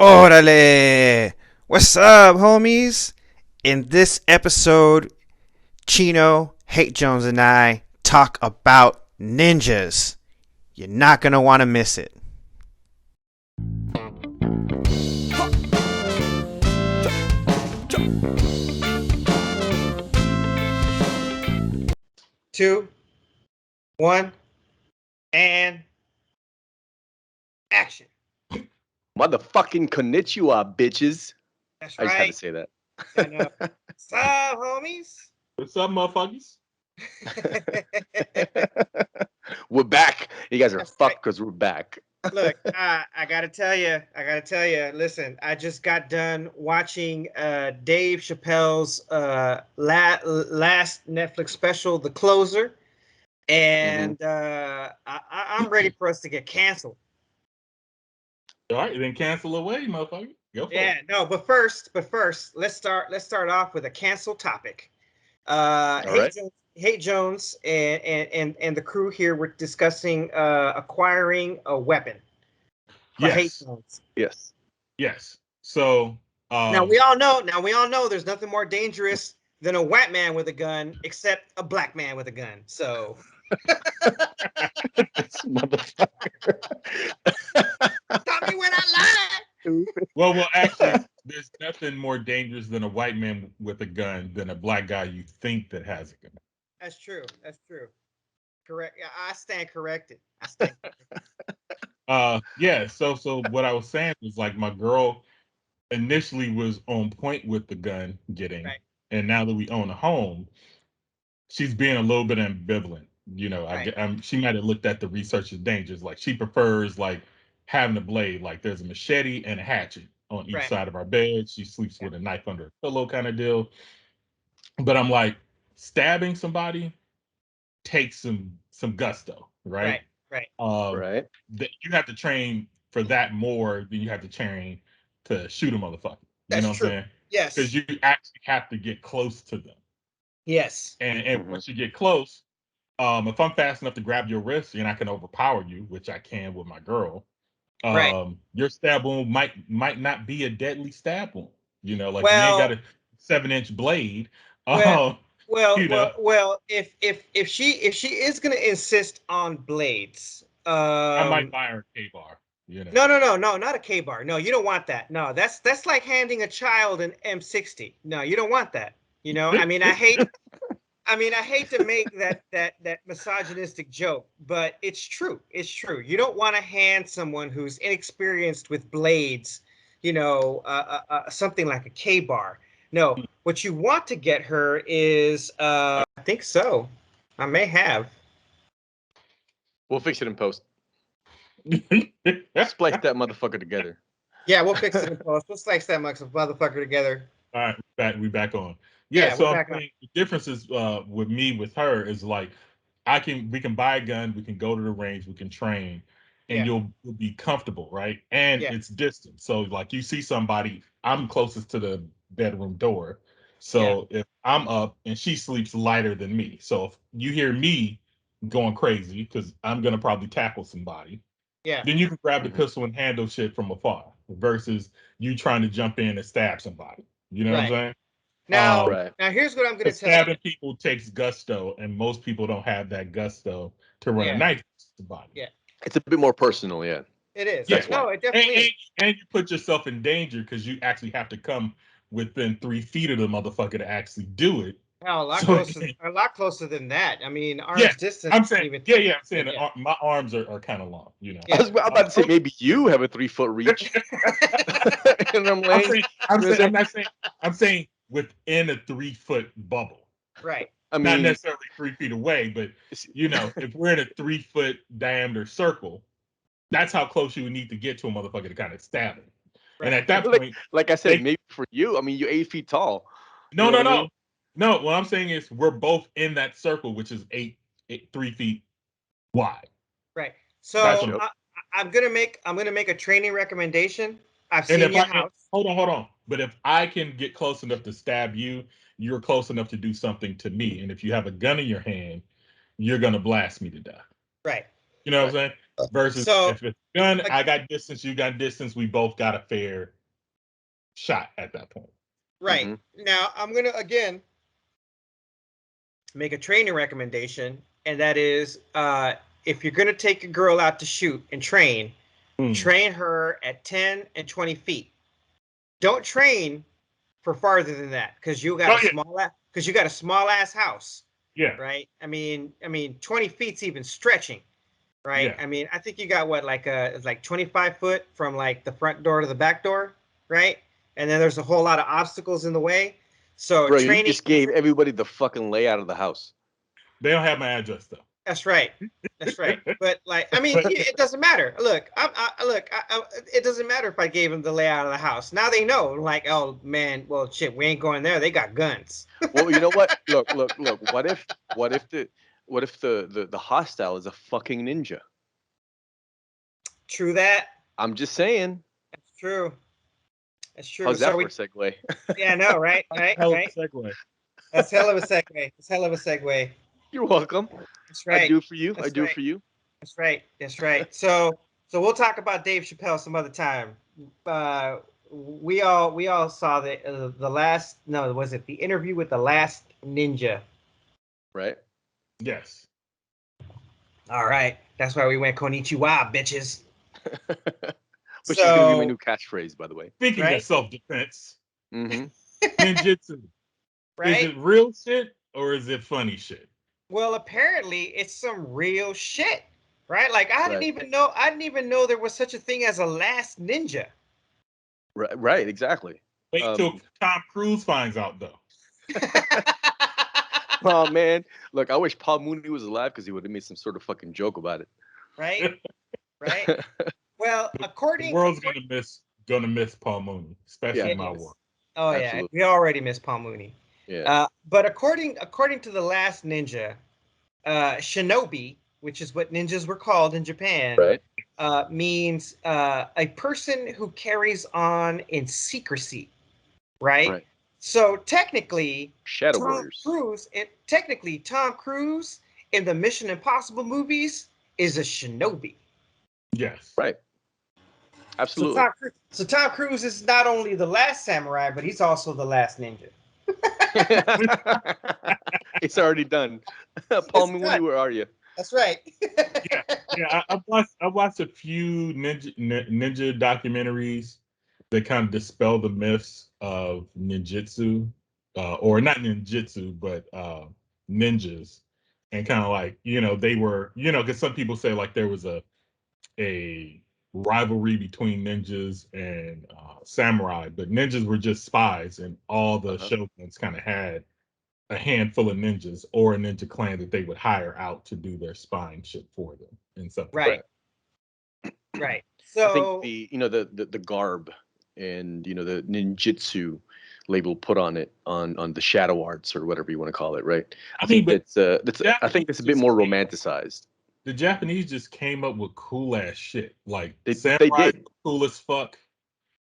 Orale! What's up, homies? In this episode, Chino, Hate Jones, and I talk about ninjas. You're not gonna want to miss it. Two, one, and action. Motherfucking konnichiwa, bitches. That's I just had right. to say that. I know. What's up, homies? What's up, motherfuckers? We're back. You guys are That's fucked right. because we're back. Look, I gotta tell you. Listen, I just got done watching Dave Chappelle's last Netflix special, The Closer, and I'm ready for us to get canceled. All right, then cancel away, motherfucker. Go for Yeah, it. no, but first, let's start off with a cancel topic. Hate Jones and the crew here were discussing acquiring a weapon. Yes. Yes. So Now we all know there's nothing more dangerous than a white man with a gun, except a black man with a gun. So This motherfucker. stop me when I lie. well, actually, there's nothing more dangerous than a white man with a gun than a black guy you think that has a gun. That's true. Correct. I stand corrected. Yeah. So what I was saying was like my girl initially was on point with the gun getting, Right. and now that we own a home, she's being a little bit ambivalent. You know, Right. she might have looked at the research as dangers. Like she prefers like having a blade. Like there's a machete and a hatchet on each Right. side of our bed. She sleeps with a knife under a pillow, kind of deal. But I'm like, stabbing somebody takes some gusto, right? Right. Right. That you have to train for that more than you have to train to shoot a motherfucker. You That's know what true. I'm saying? Yes. Because you actually have to get close to them. Yes. And once you get close, if I'm fast enough to grab your wrist and I can overpower you, which I can with my girl, Right. your stab wound might not be a deadly stab wound. You know, like you ain't Well, got a 7-inch blade. well, You know, if she is gonna insist on blades, I might buy her a K-bar. You know, no, not a K bar. No, you don't want that. No, that's like handing a child an M60. No, you don't want that. You know, I mean, I hate to make that misogynistic joke, but it's true. It's true. You don't want to hand someone who's inexperienced with blades, something like a K bar. No, what you want to get her is, I think so. I may have. We'll fix it in post. Splice that motherfucker together. Yeah, we'll fix it in post. We'll slice that motherfucker together. All right, we back on. Yeah, So we're I'm back on. saying the difference is with me with her is like we can buy a gun, we can go to the range, we can train, and Yeah. you'll be comfortable, right? And Yeah. it's distant. So like you see somebody, I'm closest to the bedroom door. Yeah. So if I'm up and she sleeps lighter than me. So if you hear me going crazy, because I'm gonna probably tackle somebody, Yeah. then you can grab the Mhm. pistol and handle shit from afar versus you trying to jump in and stab somebody. You know what I'm Right. saying? Now, Right. now here's what I'm going to tell you. Stabbing people takes gusto, and most people don't have that gusto to run a Yeah. knife to somebody. Yeah. It's a bit more personal, yeah. It is. Yeah. No, it definitely is. And you put yourself in danger because you actually have to come within 3 feet of the motherfucker to actually do it. Hell, So a lot closer than that. I mean, yeah, arm's distance. I'm saying, Even. I'm saying Yeah. that my arms are kind of long, you know. I was about to say maybe you have a 3-foot reach. And I'm like, I'm saying within a 3-foot bubble. Right. I Not mean, necessarily 3 feet away, but you know, if we're in a 3-foot diameter circle, that's how close you would need to get to a motherfucker to kind of stab him. Right. And at that like, point, like I said, maybe for you, I mean, you're 8 feet tall. no, You know no, what I no, mean? no. What I'm saying is we're both in that circle, which is 3 feet wide. Right. So Gotcha. I'm gonna make a training recommendation. I've And seen if your I house. hold on, but if I can get close enough to stab you, you're close enough to do something to me. And if you have a gun in your hand, you're gonna blast me to death. Right. You know what I'm saying? Versus So if it's gun, I got distance, you got distance, we both got a fair shot at that point. right. Now I'm gonna again make a training recommendation, and that is if you're gonna take a girl out to shoot and train, train her at 10 and 20 feet. Don't train for farther than that because you got a small ass house. Yeah. Right. I mean, 20 feet's even stretching. Right. Yeah. I mean, I think you got what, it's like 25 foot from like the front door to the back door. Right. And then there's a whole lot of obstacles in the way. So Bro, training. you just gave everybody the fucking layout of the house. They don't have my address though. That's right. That's right. But like, I mean, it doesn't matter. Look, it doesn't matter if I gave them the layout of the house. Now they know. Like, oh man, well shit, we ain't going there. They got guns. Well, you know what? Look. What if the hostile is a fucking ninja? True that. I'm just saying. That's true. That's true. How's that for a segue? Yeah, no, right. Segue. That's hell of a segue. That's hell of a segue. You're welcome. That's right. I do for you. That's I do right. for you. That's right. That's right. So we'll talk about Dave Chappelle some other time. We all saw the last. No, was it the interview with the last ninja? Right. Yes. All right. That's why we went Konnichiwa, bitches. Which is gonna be my new catchphrase, by the way. Speaking of self-defense, ninjutsu. Right? Is it real shit or is it funny shit? Well, apparently it's some real shit, right? Like I didn't even know there was such a thing as a last ninja. Right, exactly. Wait till Tom Cruise finds out, though. Oh man, look, I wish Paul Mooney was alive because he would have made some sort of fucking joke about it. Right. Well, the world's gonna miss Paul Mooney, especially my work. Oh yeah, we already miss Paul Mooney. Yeah. But according to the last ninja, shinobi, which is what ninjas were called in Japan, right, means a person who carries on in secrecy, right? So technically, Shadow Warriors. Tom Cruise in the Mission Impossible movies is a shinobi. Yes. Right. Absolutely. So Tom Cruise is not only the last samurai, but he's also the last ninja. It's already done. Paul Mooney, where are you? That's right. yeah. I watched a few ninja documentaries that kind of dispel the myths of ninjutsu, or not ninjutsu, but ninjas, and kind of like they were because some people say like there was a rivalry between ninjas and samurai, but ninjas were just spies, and all the shoguns kind of had a handful of ninjas or a ninja clan that they would hire out to do their spying shit for them and stuff. Right. So I think the garb and the ninjutsu label put on it on the shadow arts or whatever you want to call it, right? I think that's I think it's a bit more romanticized. The Japanese just came up with cool ass shit. Like they did cool as fuck.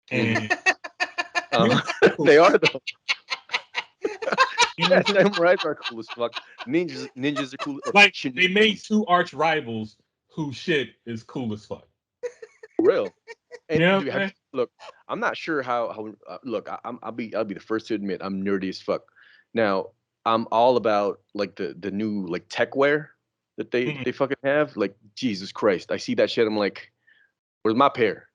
And they are though. Samurais are cool as fuck. Ninjas are cool. Like they made two arch rivals whose shit is cool as fuck. Real. And look, I'm not sure how look, I'll be the first to admit I'm nerdy as fuck. Now, I'm all about like the new like tech wear that they fucking have. Like, Jesus Christ. I see that shit, I'm like, where's my pair?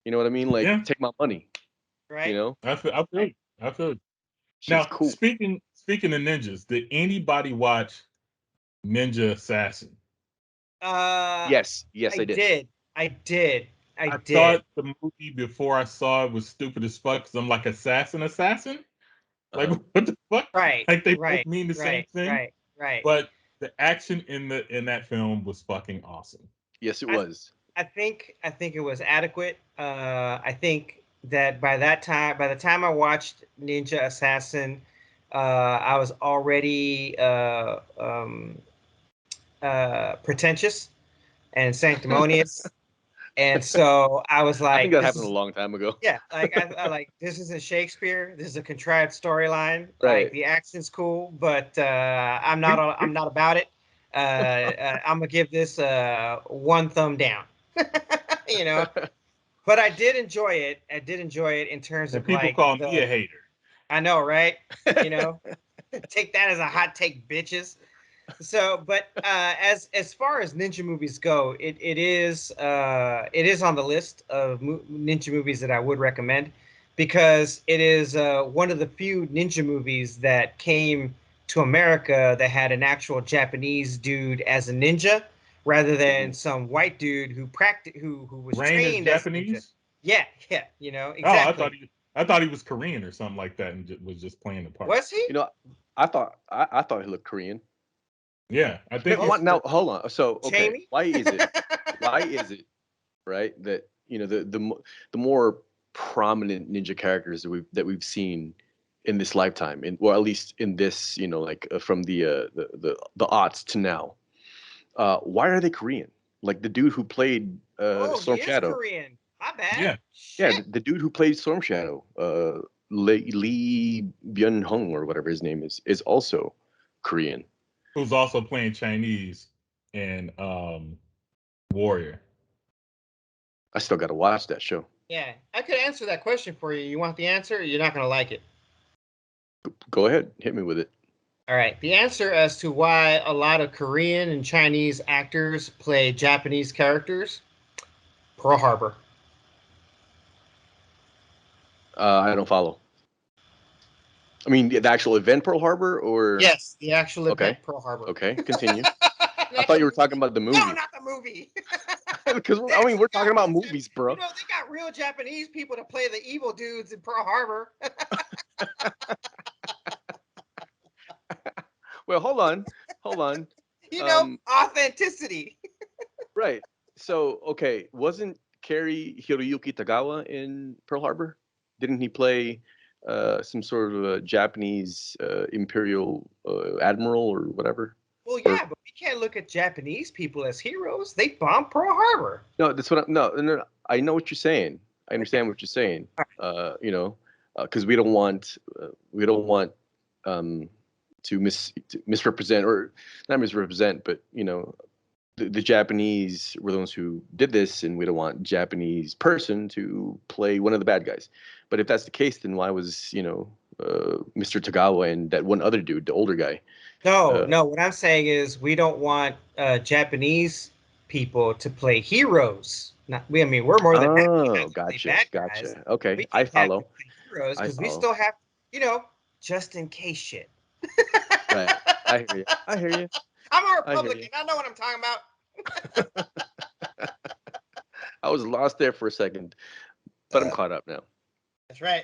You know what I mean? Like, take my money. Right. You know? I feel. Now, cool. Speaking of ninjas, did anybody watch Ninja Assassin? Yes, I did. I did. I thought the movie before I saw it was stupid as fuck because I'm like, assassin? Like, what the fuck? Right. Like, they both mean the same thing. Right. But the action in that film was fucking awesome. Yes, it was. I think it was adequate. I think that by the time I watched Ninja Assassin, I was already pretentious and sanctimonious. And so I was like, I think that happened a long time ago. Yeah, like I like, this isn't Shakespeare. This is a contrived storyline. Right. Like the action's cool, but I'm not about it. I'm gonna give this one thumb down. You know, but I did enjoy it. I did enjoy it in terms And of people like call me a hater. I know, right? You know, take that as a hot take, bitches. So, but as far as ninja movies go, it is on the list of ninja movies that I would recommend because it is one of the few ninja movies that came to America that had an actual Japanese dude as a ninja rather than some white dude who was Rain is trained as a ninja. Japanese? Yeah, yeah, you know, Oh, exactly. I thought he was Korean or something like that, and was just playing the part. Was he? You know, I thought he looked Korean. Yeah, I think. Now hold on. So okay, Jamie? why is it right that the more prominent ninja characters that we've seen in this lifetime, or at least in this, like from the aughts to now, why are they Korean? Like the dude who played Oh, he Storm is Shadow. Korean. My bad. Yeah. Yeah, Shit. the dude who played Storm Shadow, Lee Byun Hung or whatever his name is also Korean. Who's also playing Chinese in Warrior. I still got to watch that show. Yeah, I could answer that question for you. You want the answer? You're not going to like it. Go ahead, hit me with it. All right. The answer as to why a lot of Korean and Chinese actors play Japanese characters, Pearl Harbor. I don't follow. I mean, the actual event Pearl Harbor, or Yes, the actual event okay, Pearl Harbor. okay, continue. I thought you were talking about the movie. No, not the movie. Because we're talking about movies, bro. You know, they got real Japanese people to play the evil dudes in Pearl Harbor. Well, hold on. You know, authenticity. Right. So, okay, wasn't Kerry Hiroyuki Tagawa in Pearl Harbor? Didn't he play some sort of a Japanese imperial admiral or whatever? Well, yeah, but we can't look at Japanese people as heroes. They bombed Pearl Harbor. No, that's what no. I know what you're saying. I understand what you're saying. Because we don't want to misrepresent, or not misrepresent, but the Japanese were the ones who did this, and we don't want Japanese person to play one of the bad guys. But if that's the case, then why was Mr. Tagawa and that one other dude, the older guy? No. What I'm saying is we don't want Japanese people to play heroes. I mean, we're more than happy to gotcha, bad gotcha. guys. Okay, We I can't have follow. to play heroes because we follow. still have, just in case shit. Right. I hear you. I'm a Republican. I know what I'm talking about. I was lost there for a second, but I'm caught up now. That's right.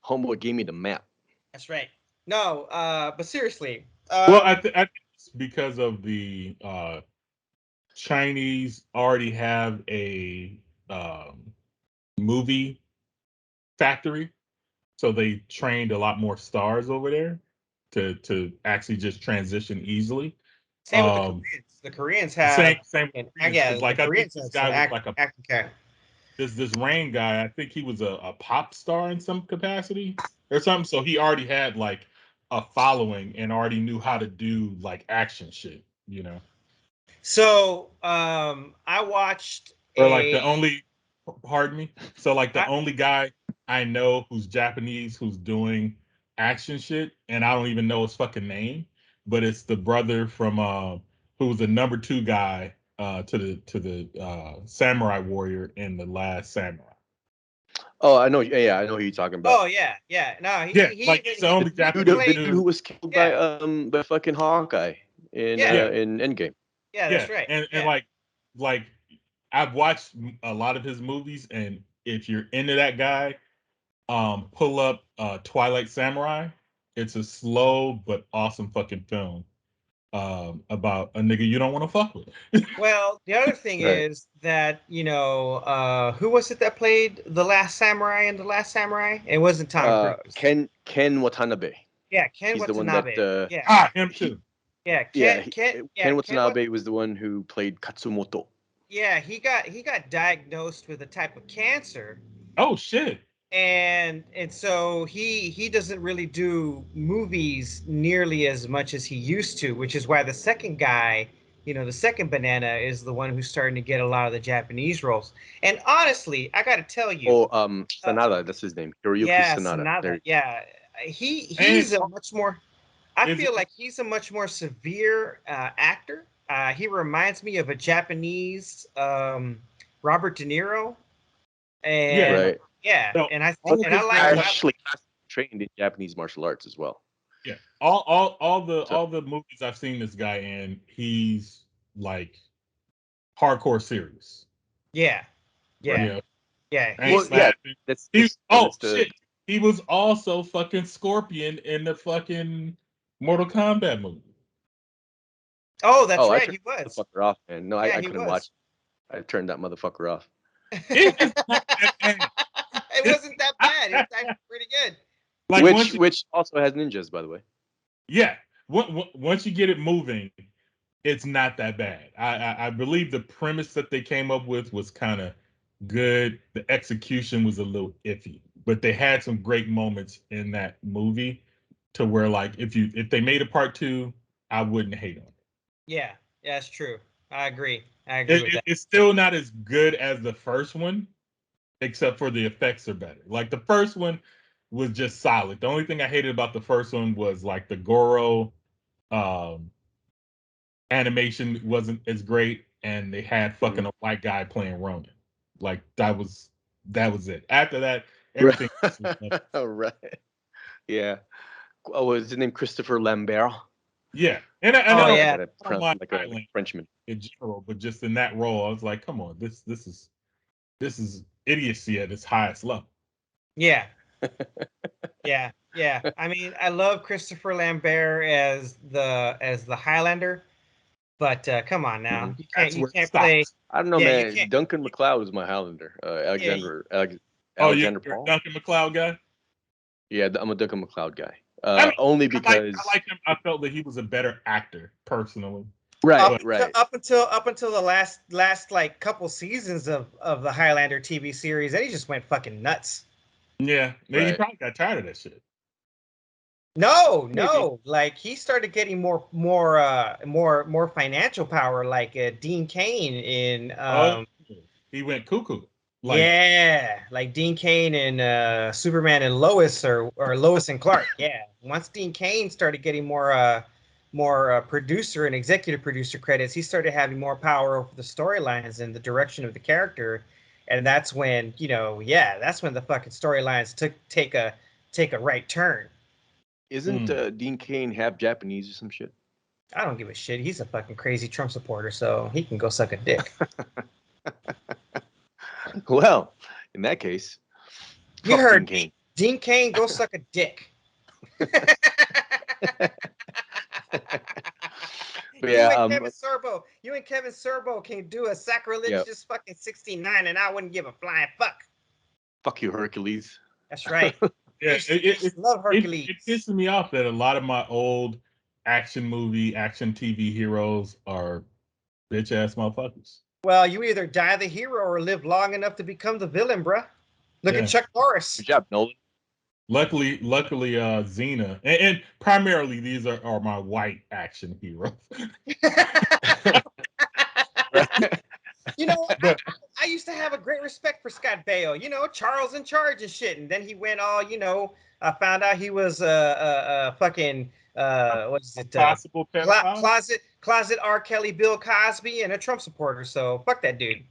Homeboy gave me the map. That's right. No, but seriously. Well, I think it's because of the Chinese already have a movie factory, so they trained a lot more stars over there to actually just transition easily. Same with the Koreans. The Koreans have same. Like I think this guy was like acting character. This Rain guy. I think he was a pop star in some capacity or something. So he already had like a following and already knew how to do like action shit. So I watched like the only. Pardon me. So like the only guy I know who's Japanese who's doing action shit, and I don't even know his fucking name, but it's the brother from who was the number 2 guy to the samurai warrior in The Last Samurai. Oh, I know. Yeah, I know who you're talking about. Oh yeah. No, he's the only Japanese dude who was killed by the fucking Hawkeye in Endgame. Yeah, that's right. And like I've watched a lot of his movies, and if you're into that guy, pull up Twilight Samurai. It's a slow but awesome fucking film about a nigga you don't want to fuck with. Well, the other thing is that who was it that played the Last Samurai in The Last Samurai? It wasn't Tom Cruise. Ken Watanabe. Yeah, Ken He's Watanabe. The one that, him too. Ken Watanabe was the one who played Katsumoto. Yeah, he got diagnosed with a type of cancer. Oh shit. And so he doesn't really do movies nearly as much as he used to, which is why the second guy the second banana is the one who's starting to get a lot of the Japanese roles. And honestly, I got to tell you, Sanada, that's his name, Hiroyuki yeah, Sanada. Sanada, yeah, he's a much more. I feel like he's a much more severe actor. He reminds me of a Japanese Robert De Niro, and right. and I actually trained in Japanese martial arts as well. Yeah, all the movies I've seen this guy in, he's like hardcore serious. Yeah. Well, shit. He was also fucking Scorpion in the fucking Mortal Kombat movie. Oh, that's right. He was. The fucker off, man. No, I couldn't watch. I turned that motherfucker off. It wasn't that bad. It was actually pretty good. Like which also has ninjas, by the way. Yeah. Once you get it moving, it's not that bad. I believe the premise that they came up with was kind of good. The execution was a little iffy, but they had some great moments in that movie to where, like, if they made a part 2, I wouldn't hate on it. Yeah, that's true. I agree with that. It's still not as good as the first one, except for the effects are better. Like, the first one was just solid. The only thing I hated about the first one was like the Goro animation wasn't as great, and they had fucking a white guy playing Ronin. Like, that was it. After that, everything right. Yeah. Oh, was his name Christopher Lambert? Yeah. And I don't mind like a Frenchman in general, but just in that role, I was like, come on, this is idiocy at its highest level. Yeah. yeah. I mean, I love Christopher Lambert as the Highlander, but come on now, you can't play. I don't know, man. Duncan MacLeod was my Highlander. Alexander Paul. Duncan MacLeod guy. Yeah, I'm a Duncan MacLeod guy. Only because I like him. I felt that he was a better actor, personally. Right, up until the last like couple seasons of the Highlander TV series, and he just went fucking nuts. Yeah, he probably got tired of that shit. No, like he started getting more financial power, like Dean Cain in. He went cuckoo. Like Dean Cain in Superman and Lois, or Lois and Clark. Yeah, once Dean Cain started getting more producer and executive producer credits, he started having more power over the storylines and the direction of the character, and that's when that's when the fucking storylines take a right turn. Isn't Dean Cain half Japanese or some shit? I don't give a shit. He's a fucking crazy Trump supporter, so he can go suck a dick. Well, in that case, you heard Dean Cain, go suck a dick. You and Kevin Sorbo can do a sacrilegious fucking 69, and I wouldn't give a flying fuck. Fuck you, Hercules. That's right. It love Hercules. It pisses me off that a lot of my old action TV heroes are bitch ass motherfuckers. Well, you either die the hero or live long enough to become the villain, bruh. Look at Chuck Norris. Good job, Nolan. Luckily, Xena, and primarily these are my white action heroes. I used to have a great respect for Scott Baio. Charles in Charge and shit, and then he went all, I found out he was fucking what is it? Closet R. Kelly, Bill Cosby, and a Trump supporter. So fuck that dude.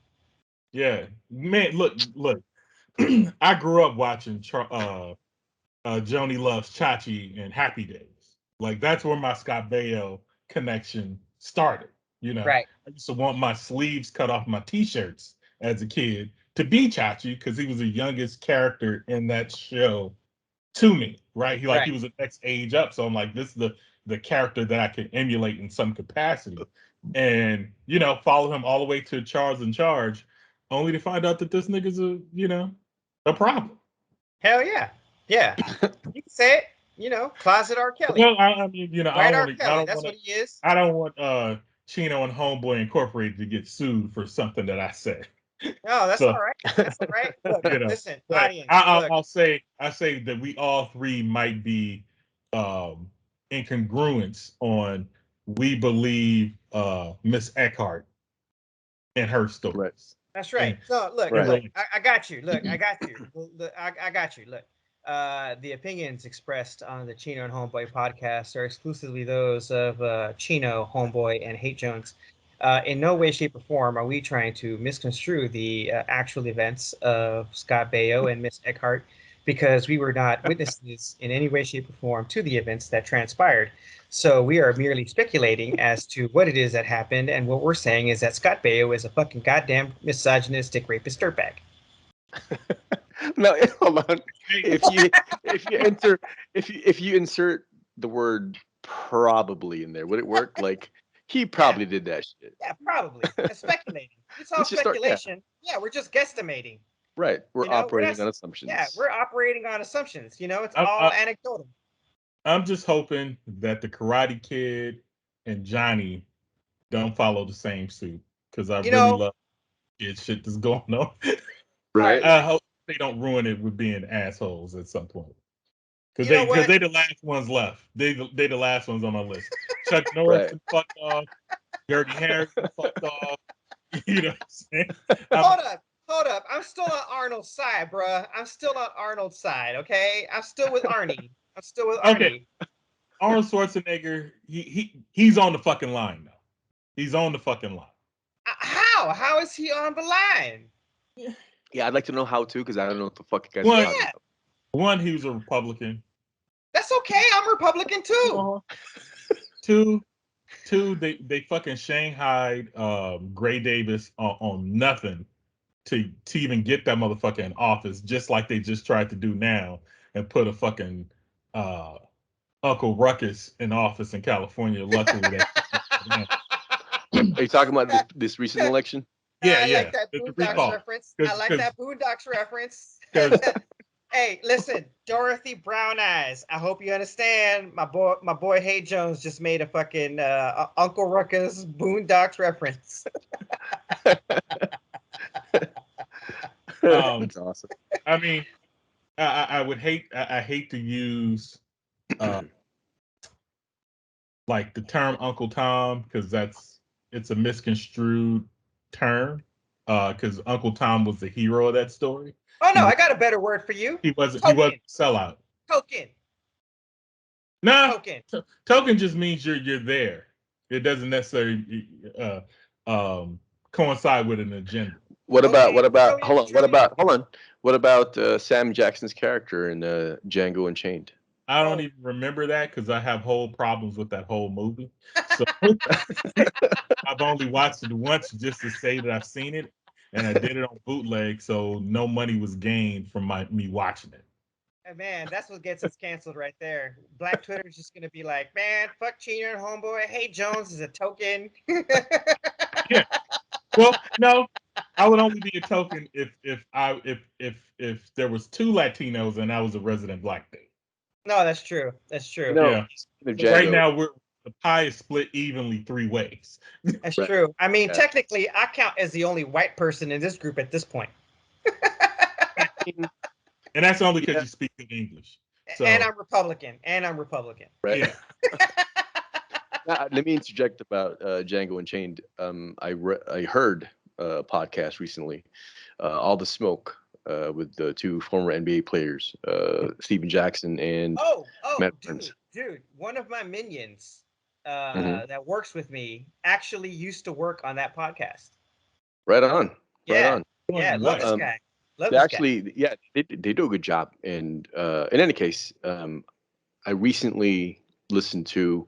Yeah, man. Look. I grew up watching Joni Loves Chachi and Happy Days. Like, that's where my Scott Baio connection started. Right. I used to want my sleeves cut off my T-shirts as a kid to be Chachi because he was the youngest character in that show to me. Right? He was the next age up. So I'm like, this is the character that I can emulate in some capacity, and follow him all the way to Charles in Charge, only to find out that this nigga's a problem. Hell yeah. You can say it. Closet R. Kelly. Well, I mean, that's what he is. I don't want Chino and Homeboy Incorporated to get sued for something that I said. No, that's all right. That's all right. Look, listen, audience. I'll say that we all three might be in congruence on we believe Miss Eckhart and her stories. Right. That's right. And, So look, Right. look, I got you. Look, I got you. I got you. Look, the opinions expressed on the Chino and Homeboy podcast are exclusively those of Chino, Homeboy, and Hate Jones. In no way, shape, or form are we trying to misconstrue the actual events of Scott Baio and Miss Eckhart, because we were not witnesses in any way, shape, or form to the events that transpired. So we are merely speculating as to what it is that happened, and what we're saying is that Scott Baio is a fucking goddamn misogynistic rapist dirtbag. No, hold on. If you insert the word probably in there, would it work? Like he probably did that shit. Yeah, probably. It's speculating. It's all Let's just start- speculation. Yeah, we're just guesstimating. Right. We're You know, we're operating not- on assumptions. Yeah, we're operating on assumptions. It's I- all anecdotal. I'm just hoping that the Karate Kid and Johnny don't follow the same suit, because I really love kid shit that's going on. right. I hope they don't ruin it with being assholes at some point. Because You know what? they the last ones left. They the last ones on my list. Chuck Norris Right. fucked off. Dirty Harrison fucked off. You know what I'm saying? Hold up. I'm still on Arnold's side, bruh. I'm still on Arnold's side, okay? I'm still with Arnie. I'm still with Arnie. Okay. Arnold Schwarzenegger, he's on the fucking line now. He's on the fucking line. How? How is he on the line? Yeah, I'd like to know how too, because I don't know what the fuck you guys are talking about. One, he was a Republican. That's okay. I'm Republican too. Two, they fucking shanghaied Gray Davis on nothing to even get that motherfucker in office, just like they just tried to do now and put a fucking Uncle Ruckus in office in California. Luckily, Are you talking about this recent election? Yeah, I yeah. like that Boondocks reference. I like that Boondocks reference. Hey, listen, Dorothy Brown Eyes. I hope you understand. My boy Hay Jones just made a fucking Uncle Ruckus Boondocks reference. That's awesome. I mean, I would hate. I hate to use like the term Uncle Tom, because it's a misconstrued term. Because Uncle Tom was the hero of that story. Oh no, I got a better word for you. He wasn't a sellout. Token. No, Token. Token just means you're there. It doesn't necessarily coincide with an agenda. What about hold on. What about Sam Jackson's character in Django Unchained? I don't even remember that, because I have whole problems with that whole movie. So I've only watched it once just to say that I've seen it, and I did it on bootleg, so no money was gained from me watching it. Man, that's what gets us canceled right there. Black Twitter's just gonna be like, man, fuck Chino and Homeboy. Hey, Jones is a token. Yeah. Well, no, I would only be a token if there was two Latinos and I was a resident black dude. No, that's true. That's true. Yeah. Right now, the pie is split evenly 3 ways. That's true. I mean, technically, I count as the only white person in this group at this point. And that's only because you speak good English. So. And I'm Republican. Right. Yeah. Let me interject about Django Unchained. I heard a podcast recently, All the Smoke, with the two former NBA players, Steven Jackson and Matt Burns. Dude, one of my minions that works with me actually used to work on that podcast. Right on. Yeah. Right on. Yeah, love this guy. They do a good job. And in any case, I recently listened to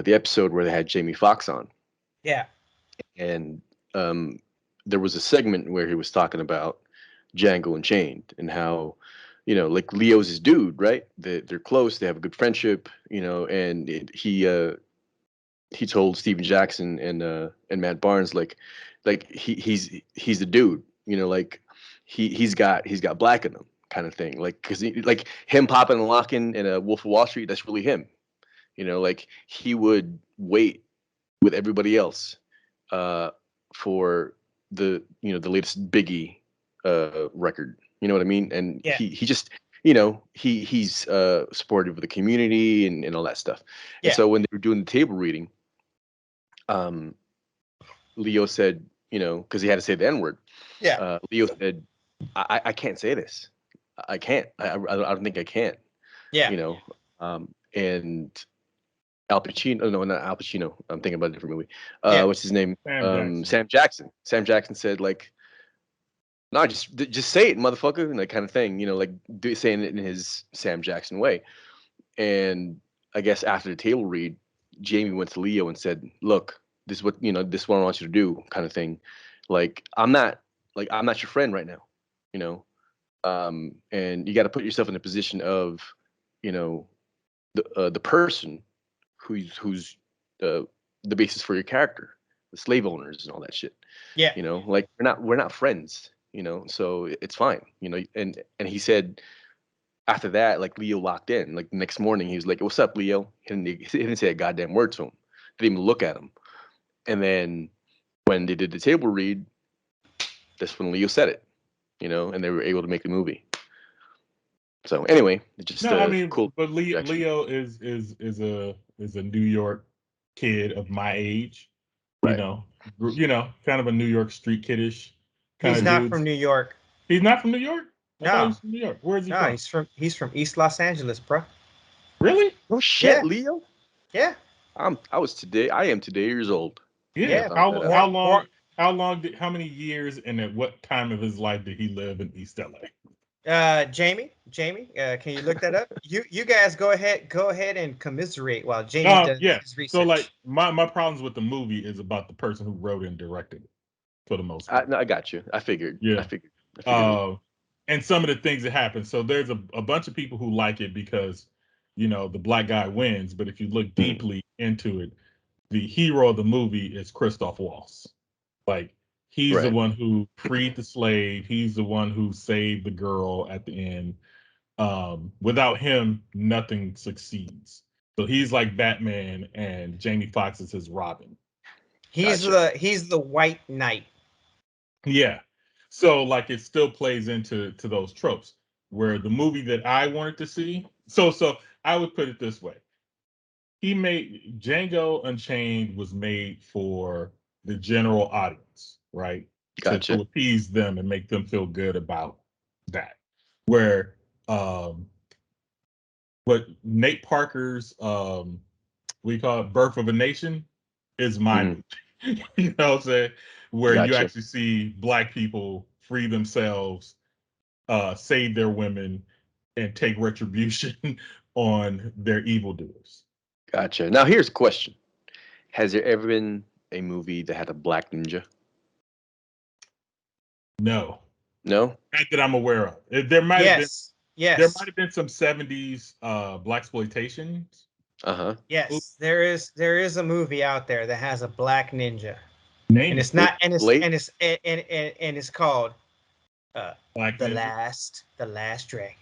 the episode where they had Jamie Foxx on. Yeah. And there was a segment where he was talking about Django Unchained and how, like Leo's his dude, right? They're close. They have a good friendship, and he told Steven Jackson and Matt Barnes, like he's the dude, like he's got black in him, kind of thing, like because like him popping and locking in a Wolf of Wall Street, that's really him, like he would wait with everybody else for the the latest Biggie record, you know what I mean, and he just he's supportive of the community and all that stuff. And so when they were doing the table reading, Leo said, because he had to say the N-word. Yeah. Leo said, I can't say this. I can't. I don't think I can. Yeah. And Al Pacino. No, not Al Pacino. I'm thinking about a different movie. Yeah. What's his name? Sam Jackson. Sam Jackson said like, no, just say it, motherfucker, and that kind of thing. Saying it in his Sam Jackson way. And I guess after the table read, Jamie went to Leo and said, "Look, this is what this is what I want you to do," kind of thing. Like I'm not your friend right now, and you got to put yourself in the position of, the person who's the basis for your character, the slave owners and all that shit. Yeah. Like we're not friends, so it's fine, and he said after that, like Leo locked in. Like the next morning, he was like, "What's up, Leo?" And he didn't say a goddamn word to him. Didn't even look at him. And then when they did the table read, that's when Leo said it, and they were able to make the movie. So anyway, it's just cool. But Leo is a New York kid of my age, right. kind of a New York street kiddish kind He's of not dude. from New York. He's not from New York? I thought he No. was from New York. Where is he from? He's from East Los Angeles, bro. Really? Oh shit, Yeah. Leo. Yeah. I am today years old. Yeah. Yeah. How many years and at what time of his life did he live in East LA? Jamie, can you look that up? You guys go ahead and commiserate while Jamie does his research. So like my problems with the movie is about the person who wrote and directed it for the most part. I got you. I figured. Yeah. I figured. And some of the things that happen. So there's a bunch of people who like it because, the black guy wins. But if you look deeply into it, the hero of the movie is Christoph Waltz. Like he's the one who freed the slave. He's the one who saved the girl at the end. Without him, nothing succeeds. So he's like Batman, and Jamie Foxx is his Robin. He's the White Knight. Yeah. So like it still plays into those tropes. Where the movie that I wanted to see, so I would put it this way: Django Unchained was made for the general audience, right? Gotcha. To appease them and make them feel good about that. Where what Nate Parker's we call it Birth of a Nation is my movie. You know what I'm saying? Where you actually see black people free themselves, save their women, and take retribution on their evildoers. Gotcha. Now here's a question: has there ever been a movie that had a black ninja? No. No? Not that I'm aware of. There might have been. Yes. There might have been some 70s blaxploitations. Uh-huh. Yes, there is a movie out there that has a black ninja. And it's not and it's called the Last Dragon.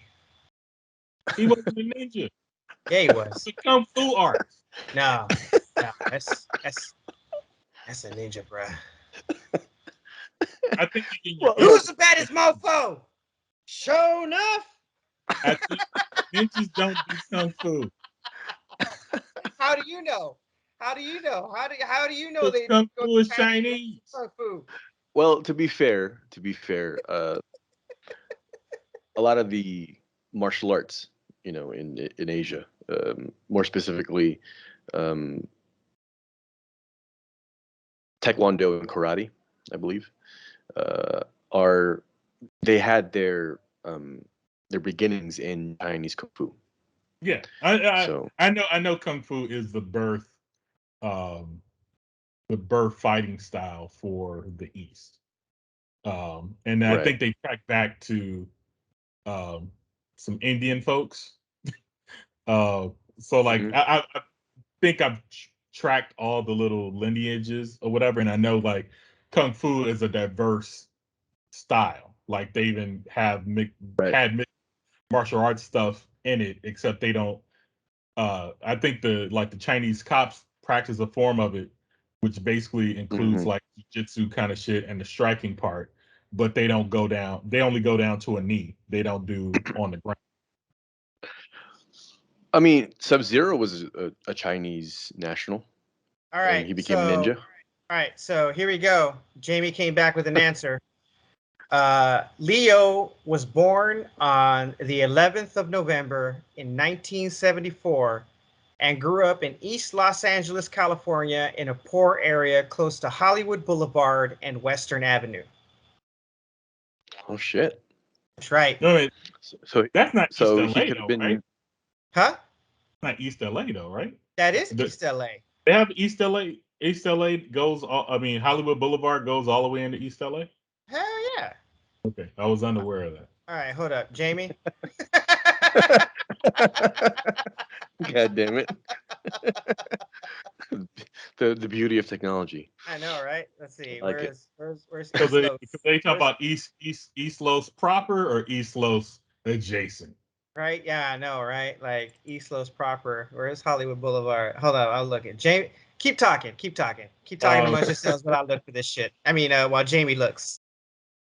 He wasn't a ninja. Yeah, he was. It's a kung fu art. No, that's a ninja, bro. I think who's the baddest mofo? Sure enough. I think ninjas don't do kung fu. How do you know? How do you know? How do you know they kung fu is Chinese? Kung fu. Well, to be fair, a lot of the martial arts, in Asia, more specifically, Taekwondo and karate, I believe, they had their beginnings in Chinese kung fu. Yeah, I know kung fu is the birth fighting style for the East, and I think they track back to some Indian folks. So like I think I've tracked all the little lineages or whatever, and I know like kung fu is a diverse style. Like they even have had mixed martial arts stuff in it, except they don't. I think the Chinese cops practice a form of it, which basically includes like jiu-jitsu kind of shit and the striking part, but they don't go down. They only go down to a knee. They don't do on the ground. I mean, Sub-Zero was a Chinese national. All right. And he became a ninja. All right. So here we go. Jamie came back with an answer. Leo was born on the 11th of November in 1974 and grew up in East Los Angeles, California, in a poor area close to Hollywood Boulevard and Western Avenue. Oh shit! That's right. No, wait, So that's not so East LA, he could have though, been. right? Huh? Not East LA, though, right? That is The- East LA. They have East LA. East LA goes. I mean, Hollywood Boulevard goes all the way into East LA. Hell yeah. Okay, I was unaware of that. All right, hold up, Jamie. God damn it! the beauty of technology. I know, right? Let's see. I like it. Where's Because East Los? they talk Where's- about East Los proper or East Los adjacent. Right? Yeah, I know, right? Like East Los proper. Where's Hollywood Boulevard? Hold on, I'll look at Jamie. Keep talking amongst yourselves while I look for this shit. I mean, while Jamie looks.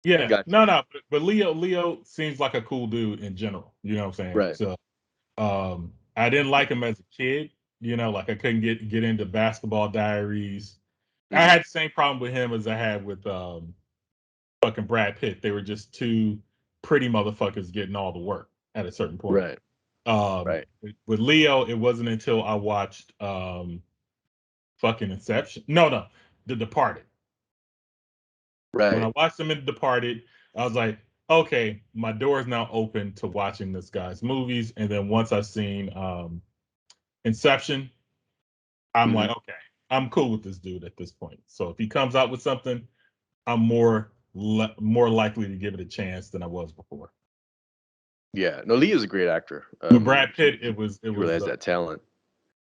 Yeah, Gotcha. no, but Leo seems like a cool dude in general. You know what I'm saying? Right. So, I didn't like him as a kid. You know, like I couldn't get into Basketball Diaries. I Mhm. had the same problem with him as I had with fucking Brad Pitt. They were just two pretty motherfuckers getting all the work at a certain point. Right. Right. With Leo, it wasn't until I watched fucking Inception. No, The Departed. Right. When I watched him in The Departed, I was like, okay, my door is now open to watching this guy's movies. And then once I've seen Inception, I'm like, okay, I'm cool with this dude at this point. So if he comes out with something, I'm more likely to give it a chance than I was before. Yeah. No, Leo's a great actor. With Brad Pitt, it was He really has that talent.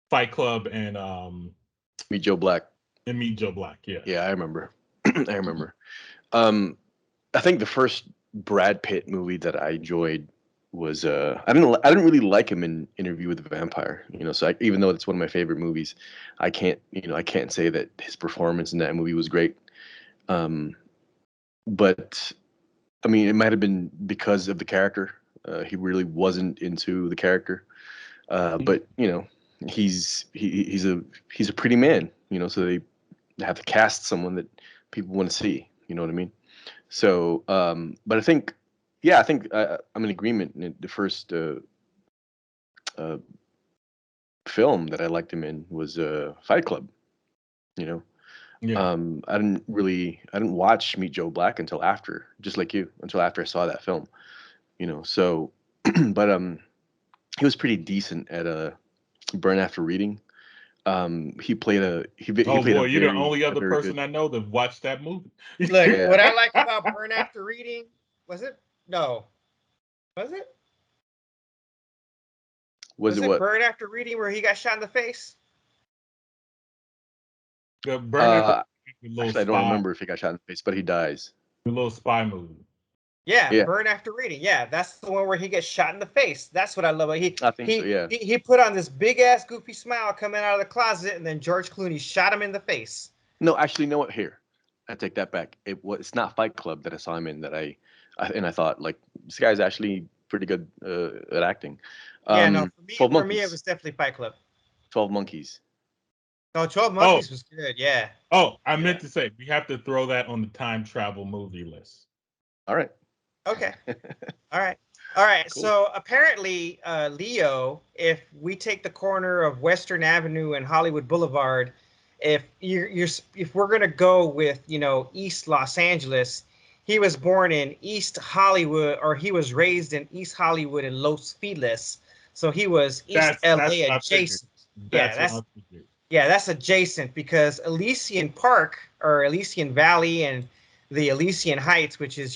Fight Club and Meet Joe Black. Meet Joe Black. Yeah. Yeah, I remember. I remember. I think the first Brad Pitt movie that I enjoyed was I didn't really like him in Interview with the Vampire. You know, so even though it's one of my favorite movies, I can't say that his performance in that movie was great. But I mean, it might have been because of the character. He really wasn't into the character. But you know, he's a pretty man. You know, so they have to cast someone that people want to see. You know what I mean? So, but I think I'm in agreement. The first film that I liked him in was Fight Club. You know, Yeah. I didn't watch Meet Joe Black until after, just like you, until after I saw that film. You know, so, but he was pretty decent at Burn After Reading. He played a Oh played boy, a you're the very, only other very person good. I know that watched that movie. Look, Yeah. what I like about Burn After Reading, was it? No. Was it? Was it it what? Burn After Reading where he got shot in the face? The Burn After Actually, I don't remember if he got shot in the face, but he dies. the little spy movie. Yeah, Yeah. Burn After Reading. Yeah, that's the one where he gets shot in the face. That's what I love. I think so, yeah. He put on this big ass goofy smile coming out of the closet, and then George Clooney shot him in the face. No, actually, you know what? Here, I take that back. It's not Fight Club that I saw him in that I thought like this guy's actually pretty good at acting. Yeah, no, 12 for me, it Monkeys. was definitely Fight Club. 12 Monkeys. No, 12 Monkeys was good. Yeah. Oh, I meant to say we have to throw that on the time travel movie list. All right. Okay. All right. All right. Cool. So apparently, Leo, if we take the corner of Western Avenue and Hollywood Boulevard, if we're gonna go with East Los Angeles, he was born in East Hollywood, or he was raised in East Hollywood and Los Feliz, so he was East LA adjacent. Yeah, that's adjacent because Elysian Park or Elysian Valley and the Elysian Heights, which is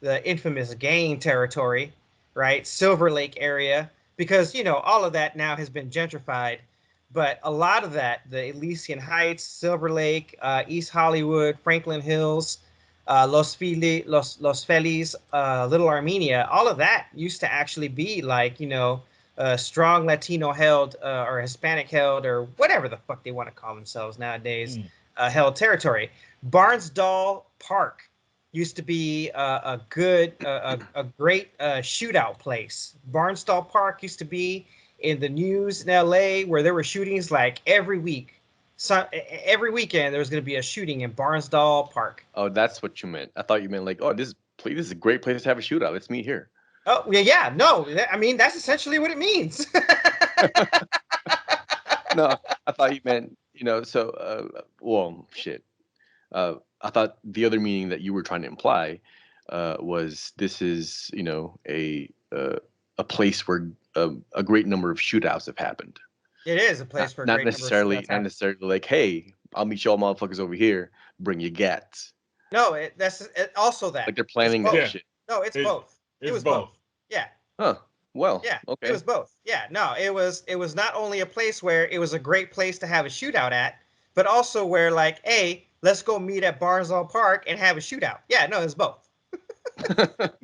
the infamous gang territory, right? Silver Lake area, because all of that now has been gentrified, but a lot of that, the Elysian Heights, Silver Lake, East Hollywood, Franklin Hills, Los Feliz, Little Armenia, all of that used to actually be like strong Latino held or Hispanic held or whatever the fuck they want to call themselves nowadays, held territory. Barnsdall Park used to be a great shootout place. Barnsdall Park used to be in the news in LA where there were shootings like every week. so every weekend there was going to be a shooting in Barnsdall Park. Oh, that's what you meant. I thought you meant like, oh, this is a great place to have a shootout. Let's meet here. Oh yeah, no, I mean that's essentially what it means. No, I thought you meant, well, shit. I thought the other meaning that you were trying to imply was this is, a place where a great number of shootouts have happened. It is a place for a Not great necessarily, number of not necessarily like, hey, I'll meet y'all motherfuckers over here. Bring your gats. No, that's also that. Like they're planning It's that both. shit. No, it's both. It was both. Yeah. Huh. Well. Yeah. Okay. It was both. Yeah. No, it was not only a place where it was a great place to have a shootout at, but also where like, hey, let's go meet at Barnsdall Park and have a shootout. Yeah. No, it's both.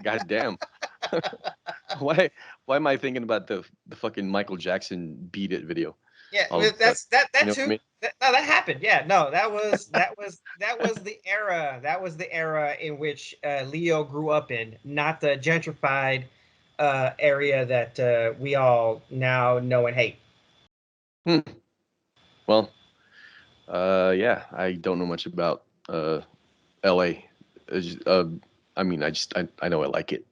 God damn. Why am I thinking about the fucking Michael Jackson Beat It video? Yeah, All that's that you know too. what I mean? No, that happened. Yeah, no, that was the era. That was the era in which Leo grew up in, not the gentrified area that we all now know and hate. Well, yeah, I don't know much about LA. I mean, I know I like it.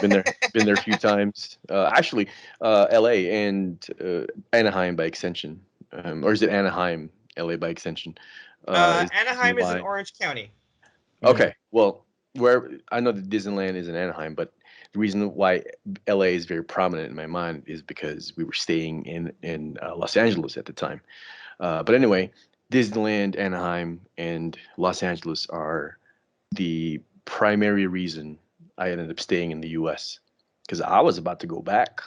Been there a few times. Actually, LA and Anaheim by extension, or is it Anaheim, LA by extension? Anaheim is in Orange County. Okay, well, where I know that Disneyland is in Anaheim, but the reason why LA is very prominent in my mind is because we were staying in Los Angeles at the time. But anyway, Disneyland, Anaheim, and Los Angeles are the primary reason I ended up staying in the U.S. because I was about to go back.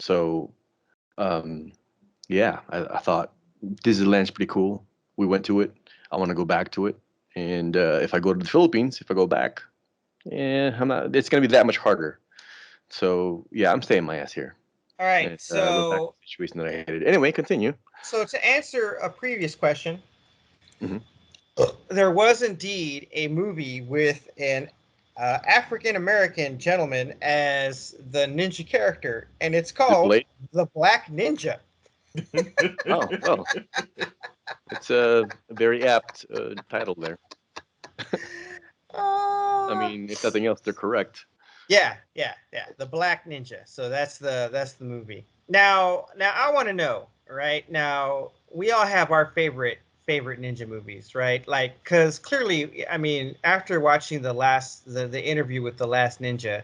So, yeah, I thought Disneyland's pretty cool. We went to it. I want to go back to it. And if I go to the Philippines, if I go back, I'm not. It's gonna be that much harder. So yeah, I'm staying my ass here. All right. And, So situation that I hated. Anyway, continue. So to answer a previous question, Mhm. there was indeed a movie with an African American gentleman as the ninja character, and it's called The Black Ninja. Oh well, it's a very apt title there. I mean, if nothing else, they're correct. Yeah. The Black Ninja. So that's the movie. Now I want to know, right? Now we all have our favorite ninja movies, right? Like, because clearly, I mean, after watching the interview with the Last Ninja,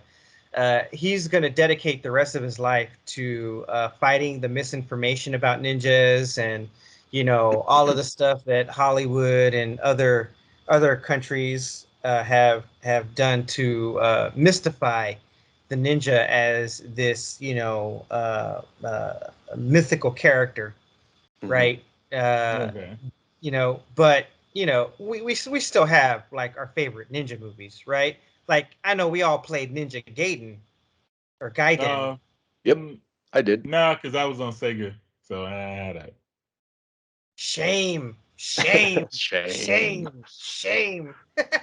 he's going to dedicate the rest of his life to fighting the misinformation about ninjas and all of the stuff that Hollywood and other countries have done to mystify the ninja as this mythical character, right? Okay. But we still have like our favorite ninja movies, right? Like I know we all played Ninja Gaiden or Gaiden. Yep, I did. No, because I was on Sega, so I had it. Shame.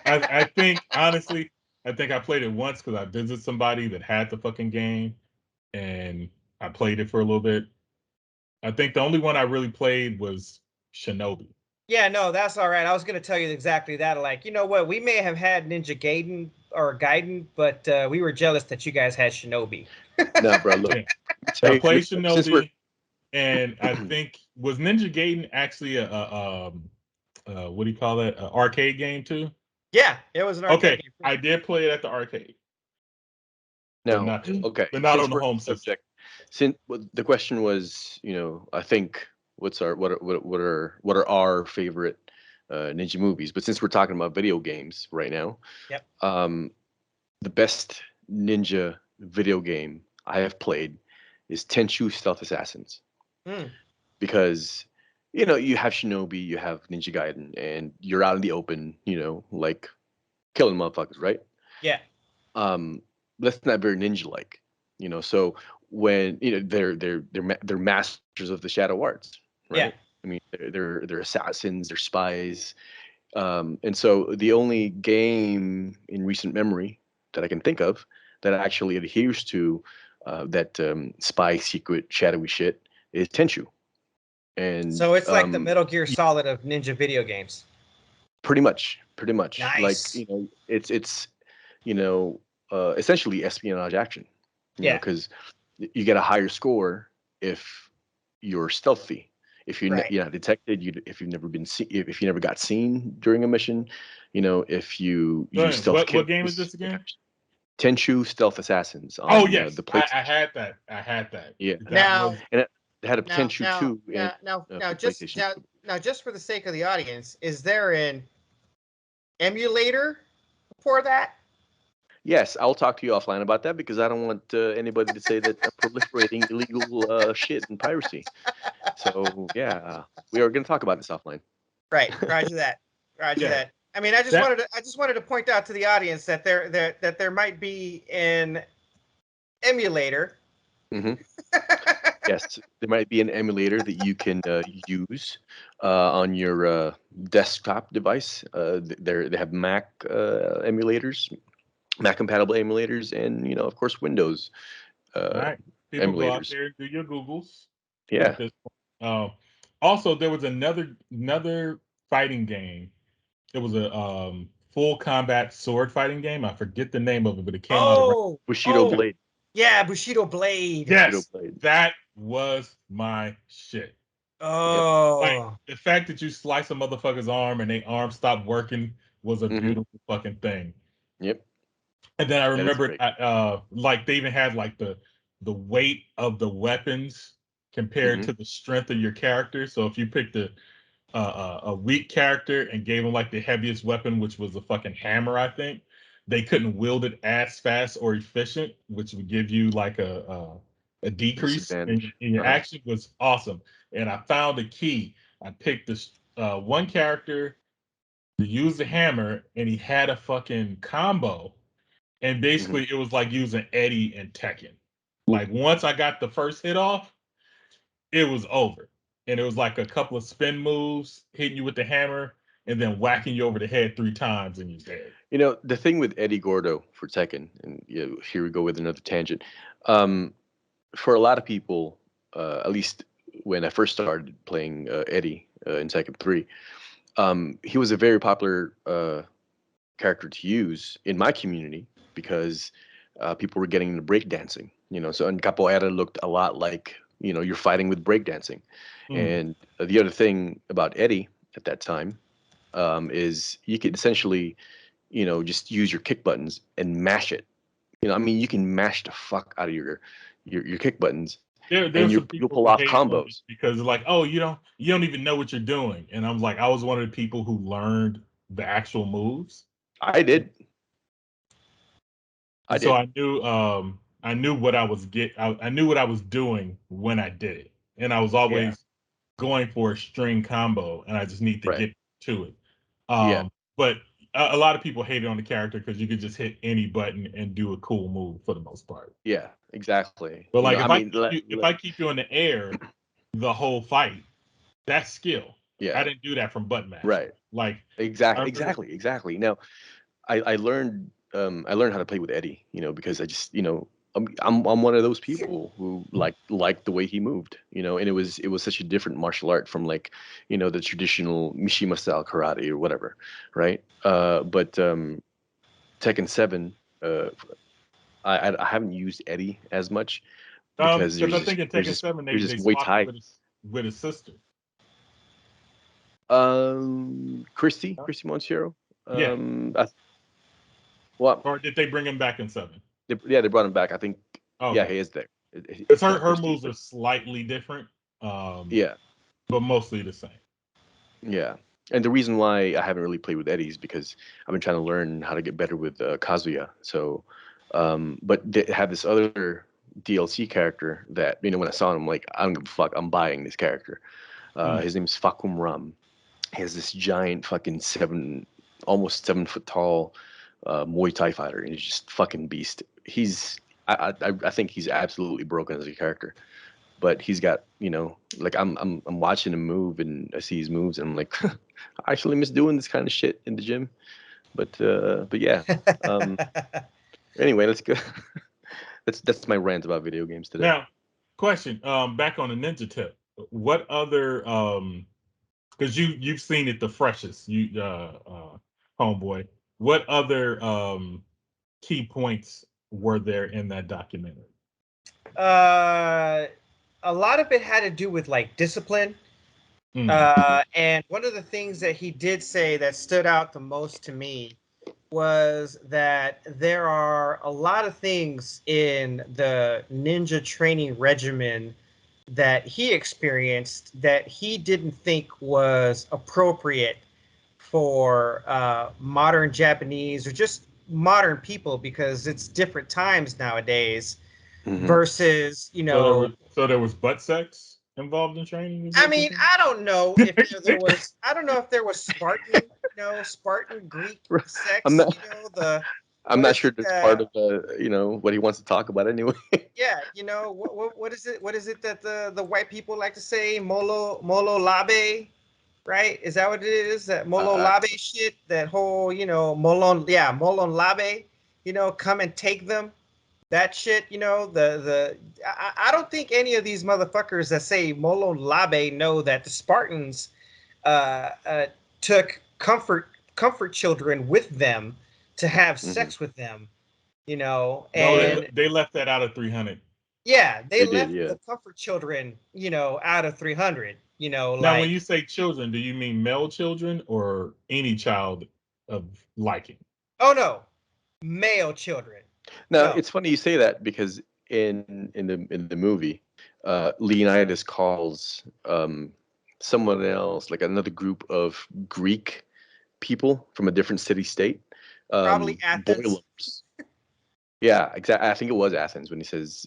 I think honestly, I think I played it once because I visited somebody that had the fucking game, and I played it for a little bit. I think the only one I really played was Shinobi. Yeah, no, that's all right. I was going to tell you exactly that. Like, you know what? We may have had Ninja Gaiden or Gaiden, but we were jealous that you guys had Shinobi. No, bro, look. Yeah. I played Shinobi, and I think was Ninja Gaiden actually a what do you call that? An arcade game too? Yeah, it was an arcade game. I did play it at the arcade. No, but not on the home system. Since the question was, I think what are our favorite ninja movies? But since we're talking about video games right now, yep. The best ninja video game I have played is Tenchu Stealth Assassins. Because you have Shinobi, you have Ninja Gaiden, and you're out in the open, like killing motherfuckers, right? Yeah. That's not very ninja-like, So when they're masters of the shadow arts, right? Yeah. I mean, they're assassins, they're spies, and so the only game in recent memory that I can think of that actually adheres to that spy secret shadowy shit is Tenchu. And so it's like the Metal Gear Solid of ninja video games. Pretty much. Nice. Like, you know, it's you know, essentially espionage action. You know, because you get a higher score if you're stealthy. If you're not detected, if you've never been if you never got seen during a mission, you know, if you use stealth. What game is this again? Tenchu Stealth Assassins. On, yes, the PlayStation. I had that. I had that. Yeah. Now, and it had a Tenchu 2. Now, just for the sake of the audience, is there an emulator for that? Yes, I'll talk to you offline about that because I don't want anybody to say that I'm proliferating illegal shit and piracy. So yeah, we are going to talk about this offline. Right, Roger that. Roger that. I mean, I just wanted to point out to the audience that there might be an emulator. Mm-hmm. Yes, there might be an emulator that you can use on your desktop device. They have Mac emulators, Mac compatible emulators, and, you know, of course, Windows all right. People emulators. Go out there and do your Googles. Yeah. Also, there was another fighting game. It was a full combat sword fighting game. I forget the name of it, but it came out. Bushido Blade. Yeah, Bushido Blade. Yes, Bushido Blade. That was my shit. Oh, like the fact that you slice a motherfucker's arm and their arm stopped working was a beautiful fucking thing. Yep. And then I remembered, like they even had like the weight of the weapons compared to the strength of your character. So if you picked a weak character and gave him like the heaviest weapon, which was a fucking hammer, I think they couldn't wield it as fast or efficient, which would give you like a decrease in your action. Was awesome. And I found a key. I picked this one character to use the hammer, and he had a fucking combo. And basically, it was like using Eddie and Tekken. Like once I got the first hit off, it was over. And it was like a couple of spin moves, hitting you with the hammer, and then whacking you over the head 3 times, and you're dead. You know, the thing with Eddie Gordo for Tekken, and here we go with another tangent. For a lot of people, at least when I first started playing Eddie in Tekken 3, he was a very popular character to use in my community because people were getting into breakdancing. You know, so and capoeira looked a lot like, you know, you're fighting with breakdancing. And the other thing about Eddie at that time is you could essentially, you know, just use your kick buttons and mash it. You know, I mean, you can mash the fuck out of your kick buttons, and you'll pull off combos because like, oh, you don't even know what you're doing. And I'm like, I was one of the people who learned the actual moves. I did. So I knew what I was I knew what I was doing when I did it, and I was always going for a string combo, and I just need to get to it. But a lot of people hated on the character because you could just hit any button and do a cool move for the most part. Yeah, exactly. But like, if I keep you in the air the whole fight, that's skill. Yeah, I didn't do that from button mash. Right. Like exactly. Now, I learned how to play with Eddie. You know, because I just, you know, I'm one of those people who like the way he moved, you know, and it was such a different martial art from, like, you know, the traditional Mishima style karate or whatever, right? But Tekken 7, I haven't used Eddie as much because I think in Tekken 7 they swapped with his sister. Christy Montiero. What? Or did they bring him back in 7? They brought him back. I think. Okay. Yeah, he is there. Because her moves are slightly different. But mostly the same. Yeah, and the reason why I haven't really played with Eddie is because I've been trying to learn how to get better with Kazuya. So, but they have this other DLC character that, you know, when I saw him, I'm like, I don't give a fuck. I'm buying this character. His name's Fakum Ram. He has this giant fucking almost 7 foot tall Muay Thai fighter, and he's just fucking beast. I think he's absolutely broken as a character, but he's got, you know, like I'm watching him move and I see his moves and I'm like, I actually miss doing this kind of shit in the gym. But yeah. Anyway, let's go. That's my rant about video games today. Now, question. Back on the ninja tip. what other because you've seen it the freshest, homeboy. What other key points were there in that documentary? A lot of it had to do with like discipline. And one of the things that he did say that stood out the most to me was that there are a lot of things in the ninja training regimen that he experienced that he didn't think was appropriate for modern Japanese or just modern people, because it's different times nowadays versus, So there was butt sex involved in training. I mean, I don't know if there was. I don't know if there was Spartan, Spartan Greek sex. I'm not. The. I'm not sure that's part of what he wants to talk about anyway. Yeah, what is it? What is it that the white people like to say? Molo labe, right? Is that what it is? That molo labe shit. That whole molon labe. Come and take them. That shit, I don't think any of these motherfuckers that say Molon Labe know that the Spartans took comfort children with them to have sex with them, and no, they left that out of 300. Yeah, they left the comfort children, out of 300. Now, when you say children, do you mean male children or any child of liking? Oh no, male children. Now, it's funny you say that, because in the movie, Leonidas calls someone else, like another group of Greek people from a different city-state, probably Athens. Yeah, exactly. I think it was Athens when he says,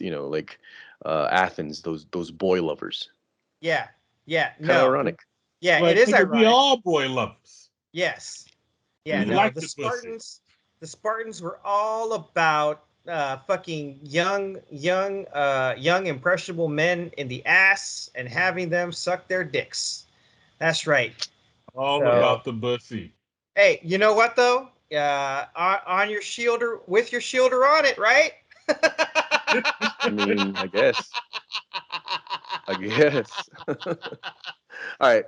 Athens, those boy lovers. Yeah, kind of ironic. Yeah, it is ironic. We all boy lovers. Yes. Yeah. No, the Spartans. The Spartans were all about fucking young, impressionable men in the ass and having them suck their dicks. That's right. All about the pussy. Hey, you know what though? On your shielder, with your shielder on it, right? I mean, I guess. All right.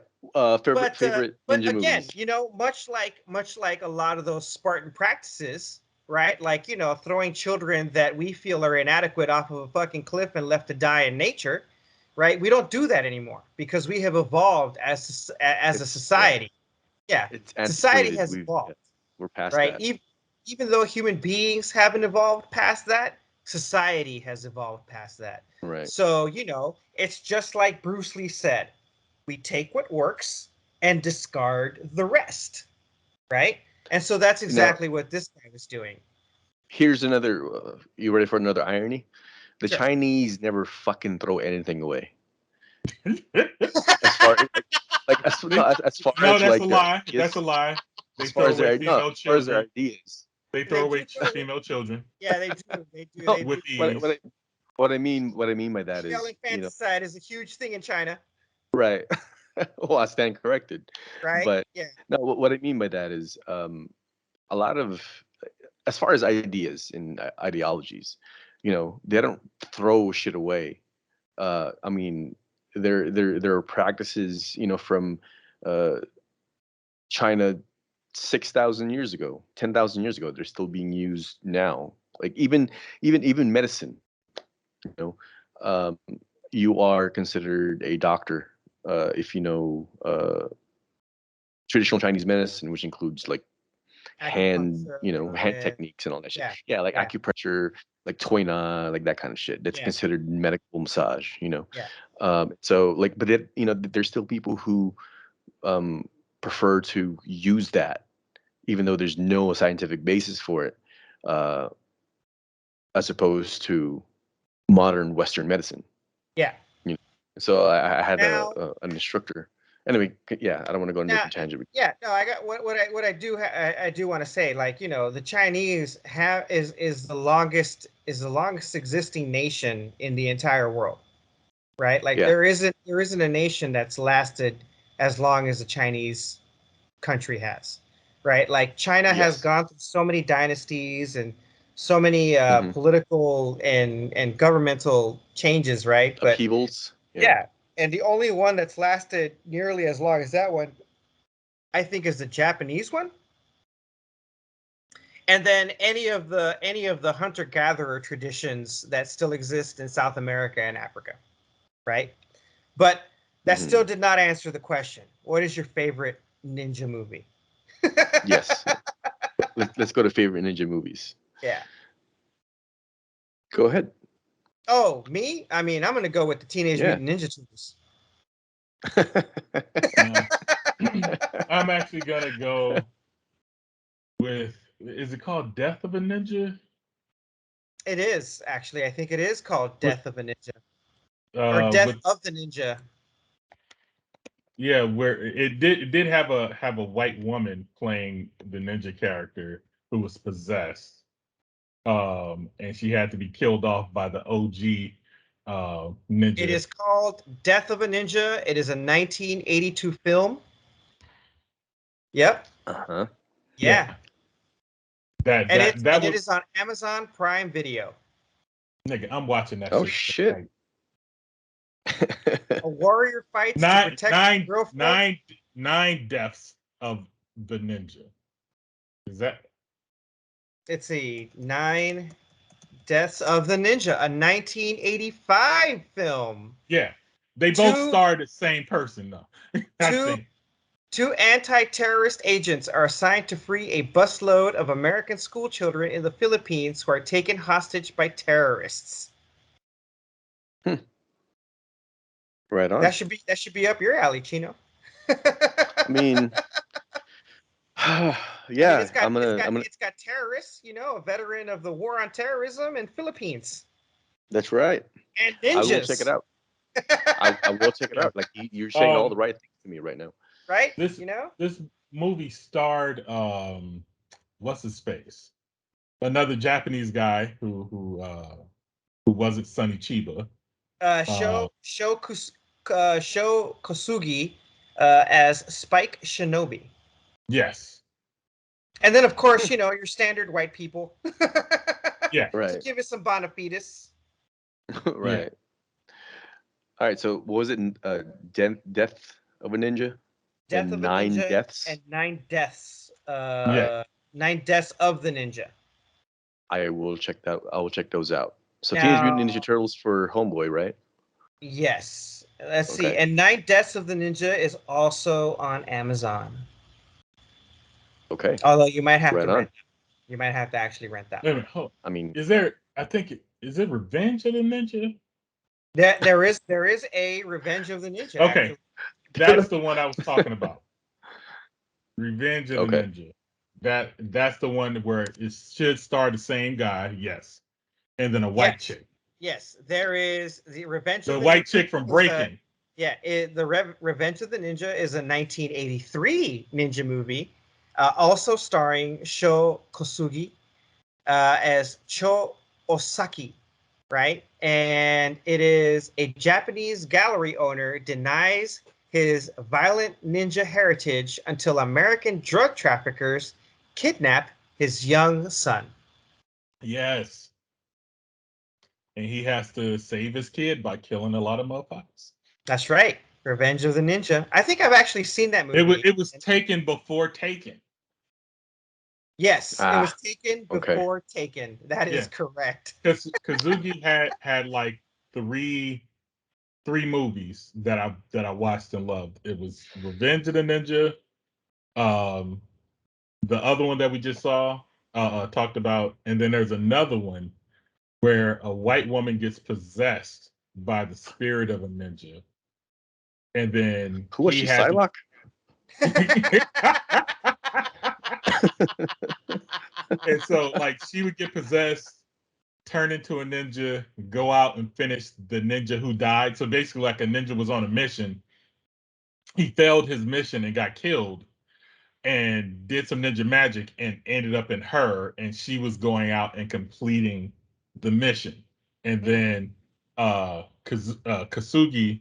Favorite but ninja again, movies. much like a lot of those Spartan practices, right? Like, throwing children that we feel are inadequate off of a fucking cliff and left to die in nature, right? We don't do that anymore because we have evolved as a society. Yeah, society has evolved. We're past right? that. Even though human beings haven't evolved past that, society has evolved past that. Right. So, it's just like Bruce Lee said, we take what works and discard the rest, right? And so that's exactly what this guy was doing. Here's another, you ready for another irony? The Chinese never fucking throw anything away. As far as that's a lie. That's a lie. They throw away female children. They throw away female children. Yeah, they do. They do. With ease. What I mean by that is, infanticide is a huge thing in China. Right. Well, I stand corrected. Right. But yeah. No, what I mean by that is, a lot of, as far as ideas and ideologies, they don't throw shit away. I mean, there are practices, from China 6,000 years ago, 10,000 years ago. They're still being used now. Like even medicine. You are considered a doctor if you know traditional Chinese medicine, which includes like hand techniques and all that shit. Yeah, like acupressure, like toina, like that kind of shit. That's considered medical massage. So like, but there's still people who prefer to use that, even though there's no scientific basis for it, as opposed to modern Western medicine. Yeah. So I had an instructor. Anyway, I don't want to go into a tangent. Yeah, no, I got what I do want to say. Like, the Chinese is the longest existing nation in the entire world, right? Like there isn't a nation that's lasted as long as the Chinese country has, right? Like China has gone through so many dynasties and so many political and governmental changes, right? But upheavals. Yeah. And the only one that's lasted nearly as long as that one, I think, is the Japanese one. And then any of the hunter-gatherer traditions that still exist in South America and Africa, right? But that still did not answer the question. What is your favorite ninja movie? Yes. Let's go to favorite ninja movies. Yeah. Go ahead. Oh, me? I mean, I'm going to go with the Teenage Mutant Ninja Turtles. I'm actually going to go with, is it called Death of a Ninja? It is, actually. I think it is called Death of a Ninja. Or Death of the Ninja. Yeah, where it did have a white woman playing the ninja character who was possessed. And she had to be killed off by the OG ninja. It is called Death of a Ninja. It is a 1982 film. Yep. Uh-huh. Yeah. That it is on Amazon Prime Video. Nigga, I'm watching that. Oh shit. A warrior fights to protect his girlfriend. Nine deaths of the ninja. Is that? It's a 9 Deaths of the Ninja, a 1985 film. Yeah. They both starred the same person, though. Two anti-terrorist agents are assigned to free a busload of American schoolchildren in the Philippines who are taken hostage by terrorists. Right on. That should be up your alley, Chino. I mean, yeah. It's got terrorists, a veteran of the war on terrorism in Philippines. That's right. And ninjas. I will check it out. I will check it out. Like you're saying all the right things to me right now. Right? This movie starred what's his face? Another Japanese guy who wasn't Sonny Chiba. Sho Kosugi as Spike Shinobi. Yes. And then, of course, your standard white people. Yeah. Right. To give it some bona fides. Right. Yeah. All right. So what was it? Death of a Ninja? Death of a Ninja. Deaths? And 9 deaths. 9 deaths of the ninja. I will check that. I will check those out. So Teenage Mutant Ninja Turtles for Homeboy, right? Yes. Let's see. And 9 Deaths of the Ninja is also on Amazon. Okay. Although you might have to rent that. You might have to actually rent that. Wait a minute, I mean, is it Revenge of the Ninja? There is a Revenge of the Ninja. Okay. Actually. That's the one I was talking about. Revenge of the Ninja. That's the one where it should star the same guy, yes. And then a white chick. Yes, there is the Revenge of the white Ninja chick from Breaking. The Revenge of the Ninja is a 1983 ninja movie, also starring Sho Kosugi as Cho Osaki, right? And it is a Japanese gallery owner denies his violent ninja heritage until American drug traffickers kidnap his young son. Yes. And he has to save his kid by killing a lot of motherfuckers. That's right. Revenge of the Ninja. I think I've actually seen that movie. It was taken before Taken. Yes, it was taken before Taken. That is correct. Because Kazuki had like three movies that I watched and loved. It was Revenge of the Ninja, the other one that we just saw talked about, and then there's another one where a white woman gets possessed by the spirit of a ninja, and then who was she, Psylocke? And so, like, she would get possessed, turn into a ninja, go out and finish the ninja who died. So basically, like, a ninja was on a mission. He failed his mission and got killed, and did some ninja magic and ended up in her, and she was going out and completing the mission. And then Kasugi,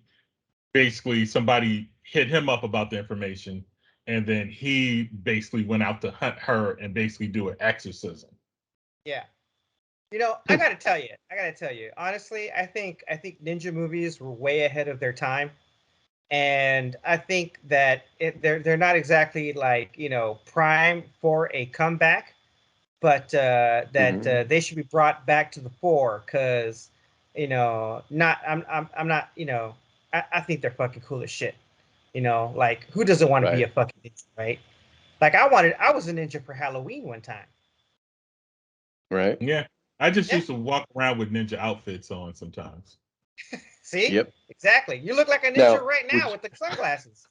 basically somebody hit him up about the information, and then he basically went out to hunt her and basically do an exorcism. Yeah. I gotta tell you, honestly, I think ninja movies were way ahead of their time. and I think that they're not exactly like prime for a comeback, but they should be brought back to the fore because not I'm not I think they're fucking cool as shit. Like who doesn't want to be Right. a fucking ninja, right? Like I was a ninja for Halloween one time. Right. Yeah. I just Yeah. used to walk around with ninja outfits on sometimes. See? Yep. Exactly. You look like a ninja Now, right now with the sunglasses.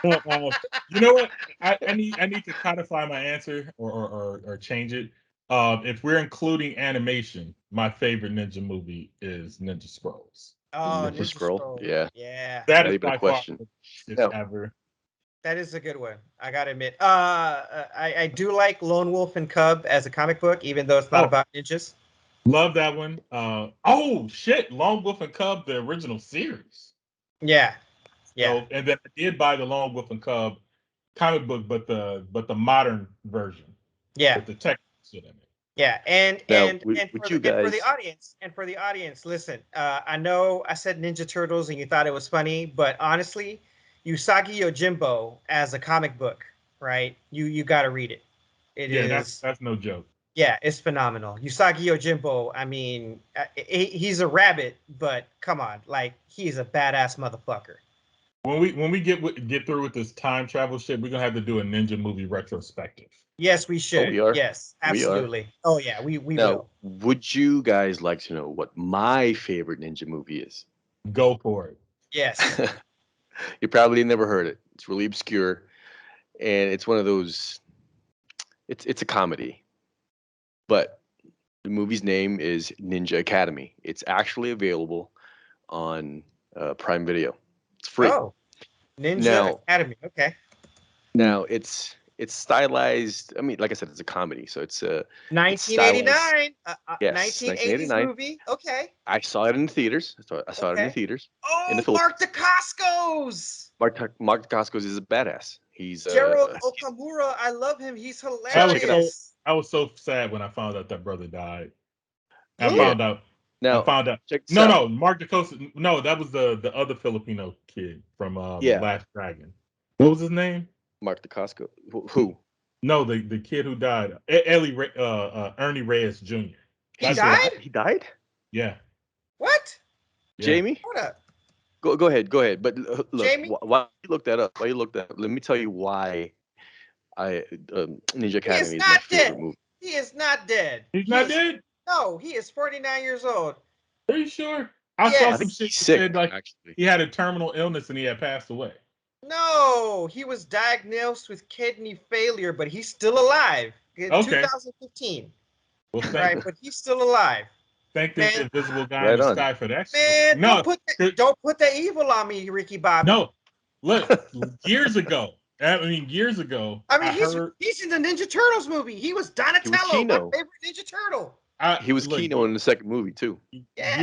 You know what? I need to codify my answer or change it. If we're including animation, my favorite ninja movie is Ninja Scrolls. Oh, Ninja Ninja Scroll. Scroll. Yeah. Yeah. That Not is even a by far question. the best No. ever. That is a good one. I gotta admit. I do like Lone Wolf and Cub as a comic book, even though it's not about ninjas. Love that one. Oh shit, Lone Wolf and Cub, the original series. Yeah. Yeah. So, and then I did buy the Lone Wolf and Cub comic book, but the modern version. Yeah. With the tech shit in it. Yeah, and Now, and with and you for the guys, audience, listen. I know I said Ninja Turtles and you thought it was funny, but honestly, Usagi Yojimbo as a comic book, right? You got to read it. It is that's no joke. yeah, it's phenomenal. Usagi Yojimbo. I mean, he's a rabbit, but come on, like he's a badass motherfucker. When we get through with this time travel shit, we're gonna have to do a ninja movie retrospective. Yes, we oh, should. we are. Yes, We are. absolutely. Oh yeah, we Now, will. would you guys like to know what my favorite ninja movie is? Go for it. Yes. You probably never heard it. It's really obscure, and it's one of those. It's a comedy, but the movie's name is Ninja Academy. It's actually available on Prime Video. It's free. Oh, Ninja Now, Academy. Okay. it's stylized. I mean, like I said, it's a comedy, so it's 1989, Yes, 1980s 1989. movie. Okay, I saw it in the theaters. I saw it in the okay. theaters in the Oh, Philippines. Mark DeCoscos. Mark Dacascos is a badass. He's Gerald Okamura. I love him. He's check it out. hilarious. I was so sad when I found out that brother died. I Who? found out. Now, I found out. check this No, out. no, Mark DeCosta. No, that was the other Filipino kid from Yeah. Last Dragon. What was his name? Mark Dacascos. Who? No, the kid who died. Ernie Reyes Jr. He died? He died? Yeah. What? Yeah. Jamie? Hold up. Go ahead. But look, Jamie? why you look that up? Why you look that up? Let me tell you why Ninja He Academy is is my not favorite dead. movie. He is not dead. He's not dead? No, he is 49 years old. Are you sure? I Yes. saw I some think shit he's that sick, said like actually. he had a terminal illness and he had passed away. No, he was diagnosed with kidney failure, but he's still alive in Okay. 2015. Well, Right, but he's still alive. thank the Man. invisible guy in Right the on. sky for that shit. Man, No, don't put the evil on me, Ricky Bobby. no. Look, years ago. I mean, years ago. I mean, heard he's in the Ninja Turtles movie. He was Donatello, Chino. my favorite Ninja Turtle. He was Chino in the second movie too. Yeah.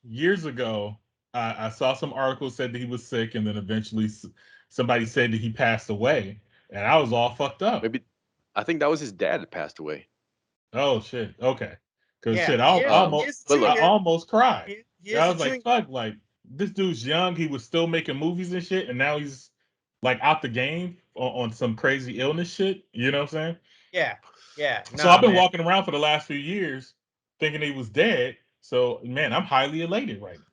Years ago, I saw some articles said that he was sick, and then eventually somebody said that he passed away, and I was all fucked up. Maybe I think that was his dad that passed away. Oh shit. Okay. Because Yeah, shit, I almost cried. I was like, fuck, like this dude's young. He was still making movies and shit, and now he's like out the game on some crazy illness shit. You know what I'm saying? Yeah. Yeah. So I've been walking around for the last few years thinking he was dead. So man, I'm highly elated right now.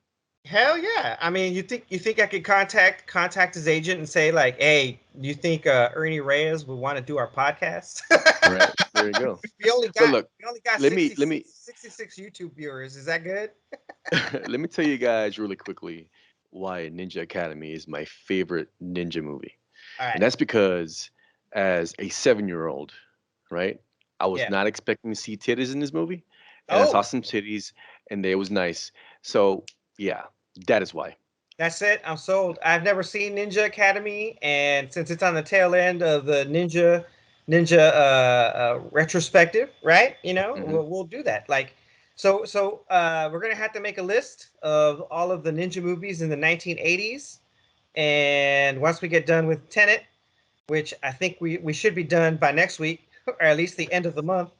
Hell yeah! I mean, you think I could contact his agent and say like, hey, do you think Ernie Reyes would want to do our podcast? Right. There you go. we only got 66 YouTube viewers. Is that good? Let me tell you guys really quickly why Ninja Academy is my favorite ninja movie. All right. And that's because as a 7-year-old, right, I was not expecting to see titties in this movie. And I saw some titties and they was nice. So yeah, that is why. That's it. I'm sold. I've never seen Ninja Academy, and since it's on the tail end of the Ninja retrospective, right? We'll do that. Like, so we're gonna have to make a list of all of the ninja movies in the 1980s, and once we get done with Tenet, which I think we should be done by next week, or at least the end of the month.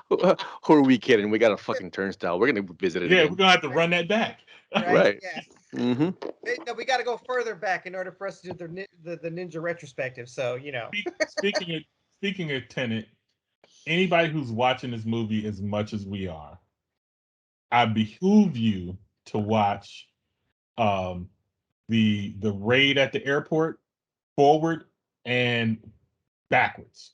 Who are we kidding? We got a fucking turnstile. We're gonna visit it Yeah, again. we're gonna have to run that back. Right. Yeah. Mm-hmm. No, we got to go further back in order for us to do the ninja retrospective. So Speaking of Tenet, anybody who's watching this movie as much as we are, I behoove you to watch the raid at the airport forward and backwards.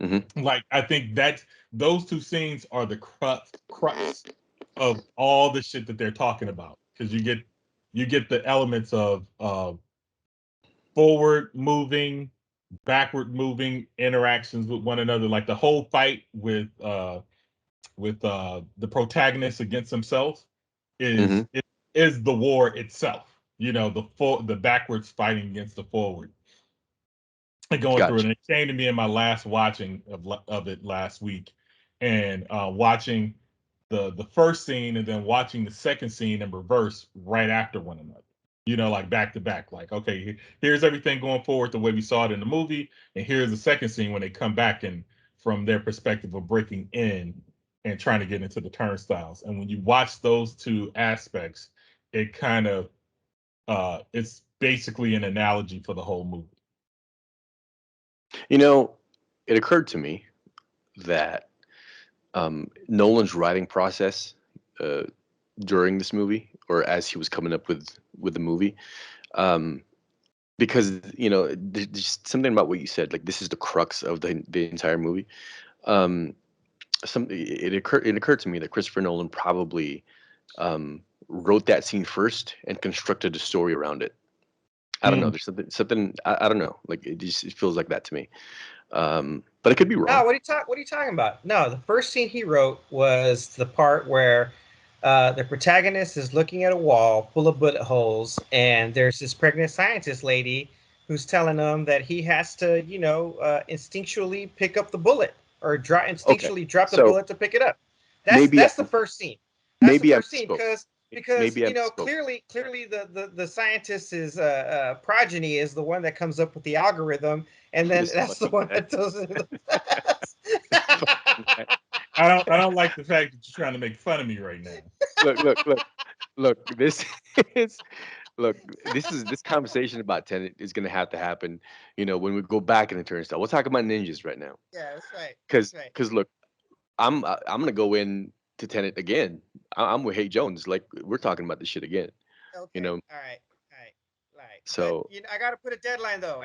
Mm-hmm. Like, I think that those two scenes are the crux of all the shit that they're talking about, because you get the elements of forward moving, backward moving interactions with one another, like the whole fight with the protagonist against himself is Mm-hmm. is the war itself. You know, the backwards fighting against the forward. And going through it, and it came to me in my last watching of it last week, and watching the first scene and then watching the second scene in reverse right after one another. You know, like back to back. Like, okay, here's everything going forward the way we saw it in the movie, and here's the second scene when they come back and from their perspective of breaking in and trying to get into the turnstiles. And when you watch those two aspects, it kind of it's basically an analogy for the whole movie. You know, it occurred to me that Nolan's writing process during this movie, or as he was coming up with the movie, because there's something about what you said. Like, this is the crux of the entire movie. It occurred to me that Christopher Nolan probably wrote that scene first and constructed a story around it. I don't know. There's something. I don't know. Like, it feels like that to me. But it could be wrong. No, what are you talking about? No, the first scene he wrote was the part where the protagonist is looking at a wall full of bullet holes, and there's this pregnant scientist lady who's telling him that he has to, instinctually pick up the bullet or instinctually drop the bullet to pick it up. That's the first scene. That's the first scene because clearly the scientist's progeny is the one that comes up with the algorithm, and then that's the one that does it. I don't like the fact that you're trying to make fun of me right now. Look. This conversation about Tenet is gonna have to happen. When we go back in the turnstile, we'll talk about ninjas right now. Yeah, that's right. Because look, I'm gonna go in to Tenet again. I'm with Hey Jones. Like, we're talking about this shit again. Okay. All right. So but, I gotta put a deadline though.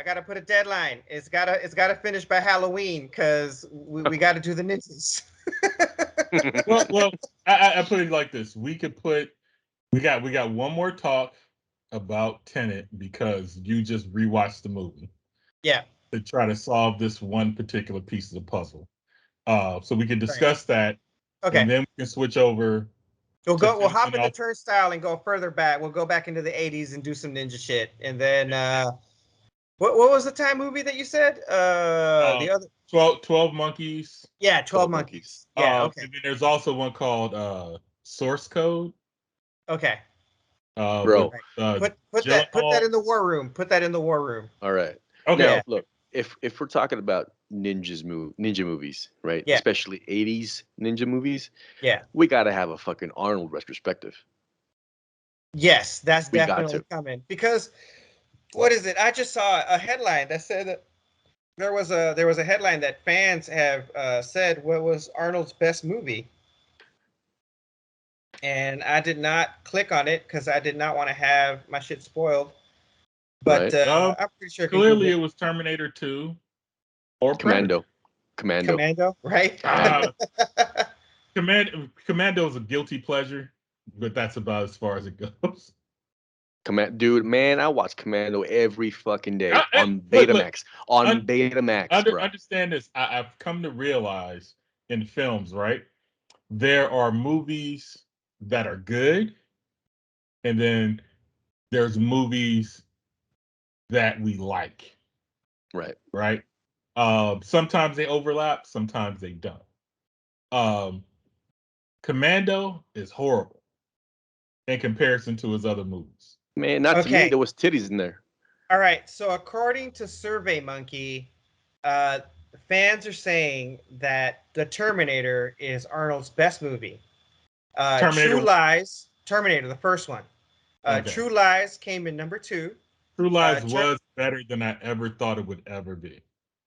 It's gotta finish by Halloween because we gotta do the ninjas. well, I put it like this: we got one more talk about Tenet because you just rewatched the movie. Yeah. To try to solve this one particular piece of the puzzle. So we can discuss that. Okay. And then we can switch over. We'll hop in the turnstile and go further back. We'll go back into the 80s and do some ninja shit. And then what was the time movie that you said? The other 12 Monkeys. Yeah, 12 Monkeys. Yeah, okay. And then there's also one called Source Code. Okay. Bro, put that in the war room. Put that in the war room. All right. Okay. Now, look, if we're talking about ninja movies, right? Yeah. Especially 80s ninja movies. Yeah. We got to have a fucking Arnold retrospective. Yes, that's definitely coming. Because what is it? I just saw a headline that said that there was a headline that fans have said what was Arnold's best movie. And I did not click on it because I did not want to have my shit spoiled. But I'm pretty sure clearly it was Terminator 2 or Commando, right? Commando is a guilty pleasure, but that's about as far as it goes. Dude, man, I watch Commando every fucking day on Betamax. Betamax, bro. Understand this. I've come to realize in films, right? There are movies that are good, and then there's movies that we like. Right. Sometimes they overlap, sometimes they don't. Commando is horrible in comparison to his other movies. Man, not to me. There was titties in there. All right. So according to SurveyMonkey, fans are saying that the Terminator is Arnold's best movie. Terminator. True Lies, Terminator, the first one. Okay. True Lies came in number 2. True Lies was better than I ever thought it would ever be.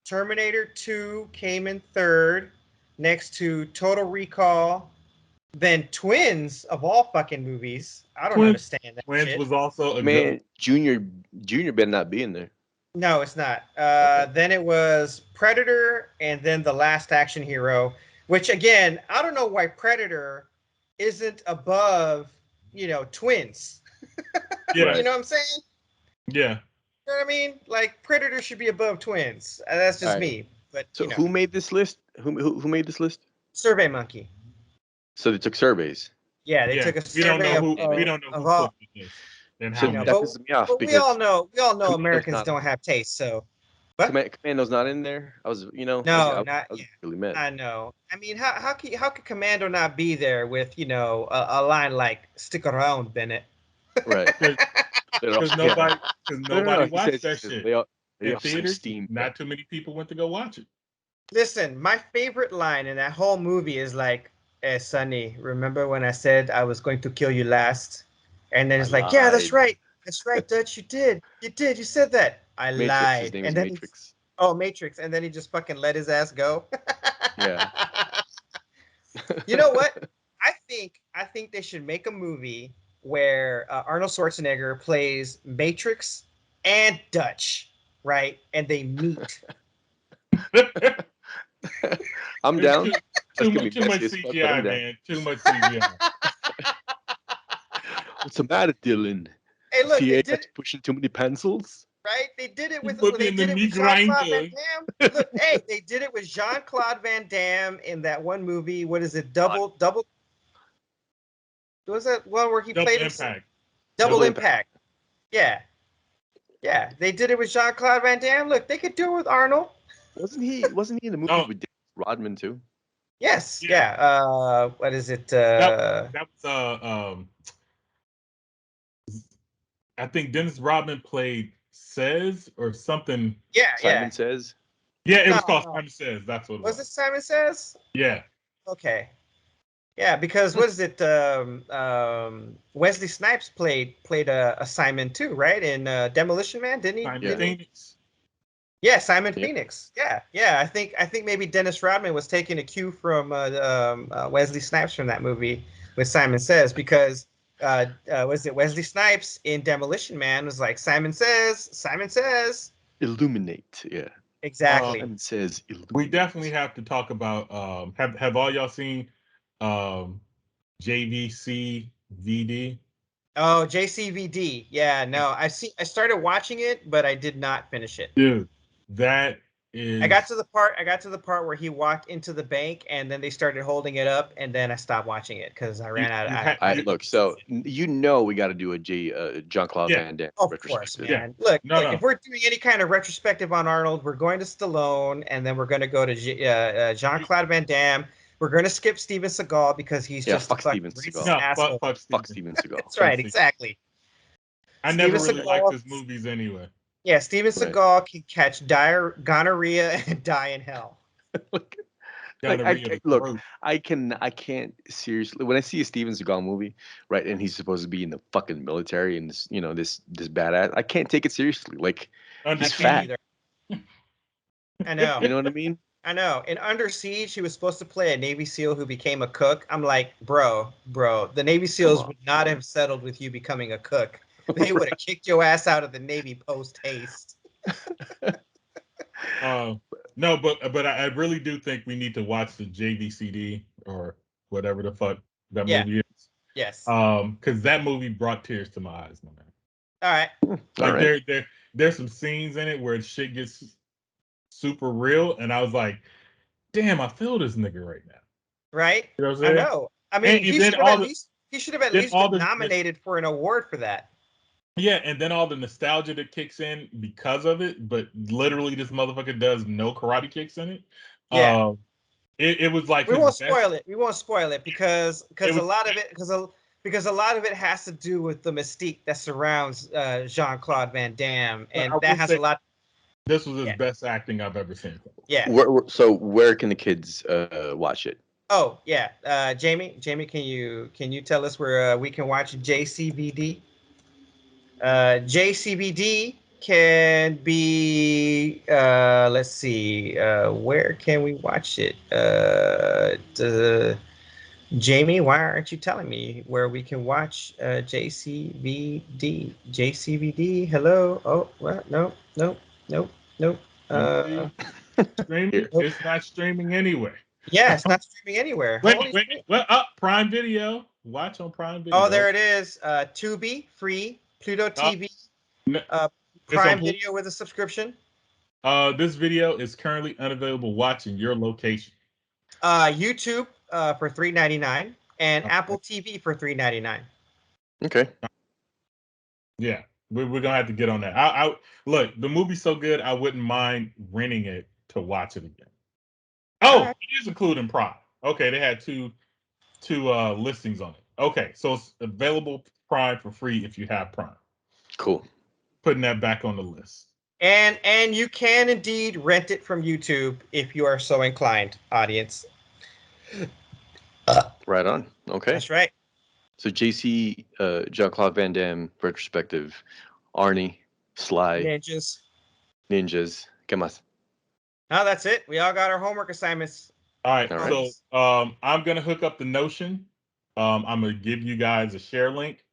Terminator 2 came in 3rd, next to Total Recall, then Twins of all fucking movies. I don't understand that Twins shit. was also a Man, Junior better not be in there. No, it's not. Okay. Then it was Predator, and then The Last Action Hero, which again, I don't know why Predator isn't above, Twins. Yeah. You know what I'm saying? Yeah. You know what I mean? Like Predator should be above Twins. That's just me. But so who made this list? Who made this list? Survey Monkey. So they took surveys. Yeah, they took a survey. We don't know who all. put this. And so how that pisses me off but because we all know Americans don't have taste. So, but Commando's not in there. I was, no, I was really mad. I know. I mean, how could Commando not be there with a line like "Stick around, Bennett"? Right. Because nobody watched that shit. They in theaters, not too many people went to go watch it. Listen, my favorite line in that whole movie is like, "Hey, Sonny, remember when I said I was going to kill you last?" And then it's like, "Yeah, that's right, Dutch. You did. You said that. I lied." His name and is then Matrix. Matrix, and then he just fucking let his ass go. Yeah. You know what? I think they should make a movie where Arnold Schwarzenegger plays Matrix and Dutch, right? And they meet. I'm down. Too much CGI, man. Too much CGI. What's the matter, Dylan? Hey, look, they did pushing too many pencils. Right? They did it with Jean-Claude Van Damme. Look, hey, they did it with Jean-Claude Van Damme in that one movie. What is it? Double. Was that one where he played Impact? Double Impact. Yeah. Yeah, they did it with Jean-Claude Van Damme. Look, they could do it with Arnold. Wasn't he in the movie with Dennis Rodman too? Yes. Yeah. What is it? That was I think Dennis Rodman played Says or something. Yeah. Simon Says. Yeah, it was called Simon Says. That's what it was. Was it Simon Says? Yeah. Okay. Yeah, because what is it? Wesley Snipes played a Simon too, right? In Demolition Man, didn't he? Simon Phoenix. Yeah, Simon Phoenix. Yeah. I think maybe Dennis Rodman was taking a cue from Wesley Snipes from that movie with Simon Says, because was it Wesley Snipes in Demolition Man was like Simon Says. Illuminate. Yeah. Exactly. Simon Says. Illuminate. We definitely have to talk about. Have all y'all seen JVC VD? Oh, JCVD. Yeah, no, I started watching it, but I did not finish it. Dude, that is. I got to the part where he walked into the bank, and then they started holding it up, and then I stopped watching it because I ran out of. Look, so we got to do a Jean-Claude Van Damme retrospective. Man. Look, if we're doing any kind of retrospective on Arnold, we're going to Stallone, and then we're going to go to Jean-Claude Van Damme. We're going to skip Steven Seagal because he's just fuck Steven Seagal. Asshole. Fuck Steven Seagal. That's right, exactly. I never really liked his movies anyway. Yeah, Steven Seagal can catch gonorrhea and die in hell. I can't seriously. When I see a Steven Seagal movie, right, and he's supposed to be in the fucking military and this badass, I can't take it seriously. Like, he's fat. I know. You know what I mean? I know. In Under Siege, he was supposed to play a Navy SEAL who became a cook. I'm like, bro, the Navy SEALs would not have settled with you becoming a cook. They would have kicked your ass out of the Navy post haste. No, but I really do think we need to watch the JVCD or whatever the fuck that movie is. Yes. Because that movie brought tears to my eyes, my man. All right. There's some scenes in it where shit gets super real, and I was like, damn, I feel this nigga right now. Right? You know what I'm saying? I know. I mean, he should have at least been nominated for an award for that. Yeah, and then all the nostalgia that kicks in because of it, but literally this motherfucker does no karate kicks in it. Yeah. It was like we won't spoil it. We won't spoil it because a lot of it has to do with the mystique that surrounds Jean-Claude Van Damme, and that has a lot. This was his best acting I've ever seen. Yeah. So where can the kids watch it? Oh yeah, Jamie, can you tell us where we can watch JCVD? JCVD can be let's see, where can we watch it? Jamie, why aren't you telling me where we can watch JCVD? JCVD, hello. Oh, well, no. Streaming? It's not streaming anywhere. Yeah, it's not streaming anywhere. Wait. Well, Prime Video. Watch on Prime Video. Oh, there it is. Tubi, free. Pluto TV, Prime Video with a subscription. This video is currently unavailable. Watch in your location. YouTube for $3.99 and Apple TV for $3.99. Okay. Yeah, we're gonna have to get on that. I look, the movie's so good, I wouldn't mind renting it to watch it again. Oh, it is including Prime. Okay, they had two listings on it. Okay, so it's available Prime for free if you have Prime. Cool. Putting that back on the list. And you can indeed rent it from YouTube if you are so inclined, audience. Right on. Okay. That's right. So JC, Jean-Claude Van Damme retrospective, Arnie, Sly, Ninjas. ¿Qué más? No, that's it. We all got our homework assignments. All right. So I'm gonna hook up the Notion. I'm gonna give you guys a share link,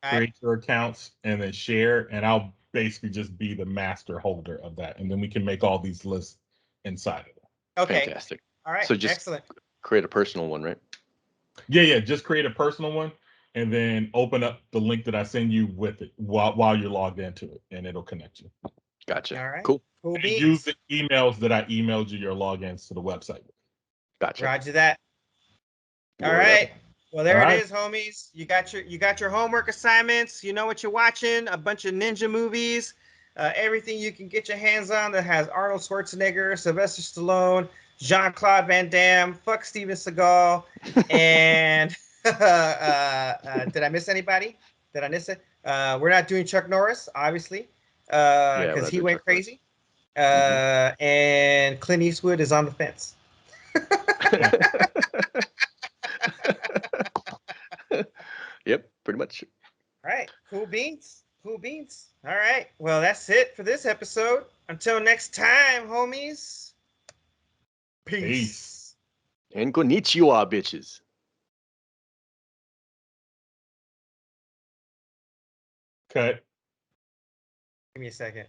create your accounts, and then share, and I'll basically just be the master holder of that, and then we can make all these lists inside of it. Okay. Fantastic. All right. So just excellent. Create a personal one, right? Yeah. Just create a personal one, and then open up the link that I send you with it while you're logged into it, and it'll connect you. Gotcha. All right. Cool. And use the emails that I emailed you your logins to the website. Gotcha. Roger that. All right. Well, there it is, homies. You got your homework assignments. You know what you're watching. A bunch of ninja movies. Everything you can get your hands on that has Arnold Schwarzenegger, Sylvester Stallone, Jean-Claude Van Damme, fuck Steven Seagal, and did I miss anybody? Did I miss it? We're not doing Chuck Norris, obviously, because he went crazy. And Clint Eastwood is on the fence. Yep, pretty much. All right, cool beans. All right, well, that's it for this episode. Until next time, homies. Peace. And konnichiwa, bitches. Cut. Give me a second.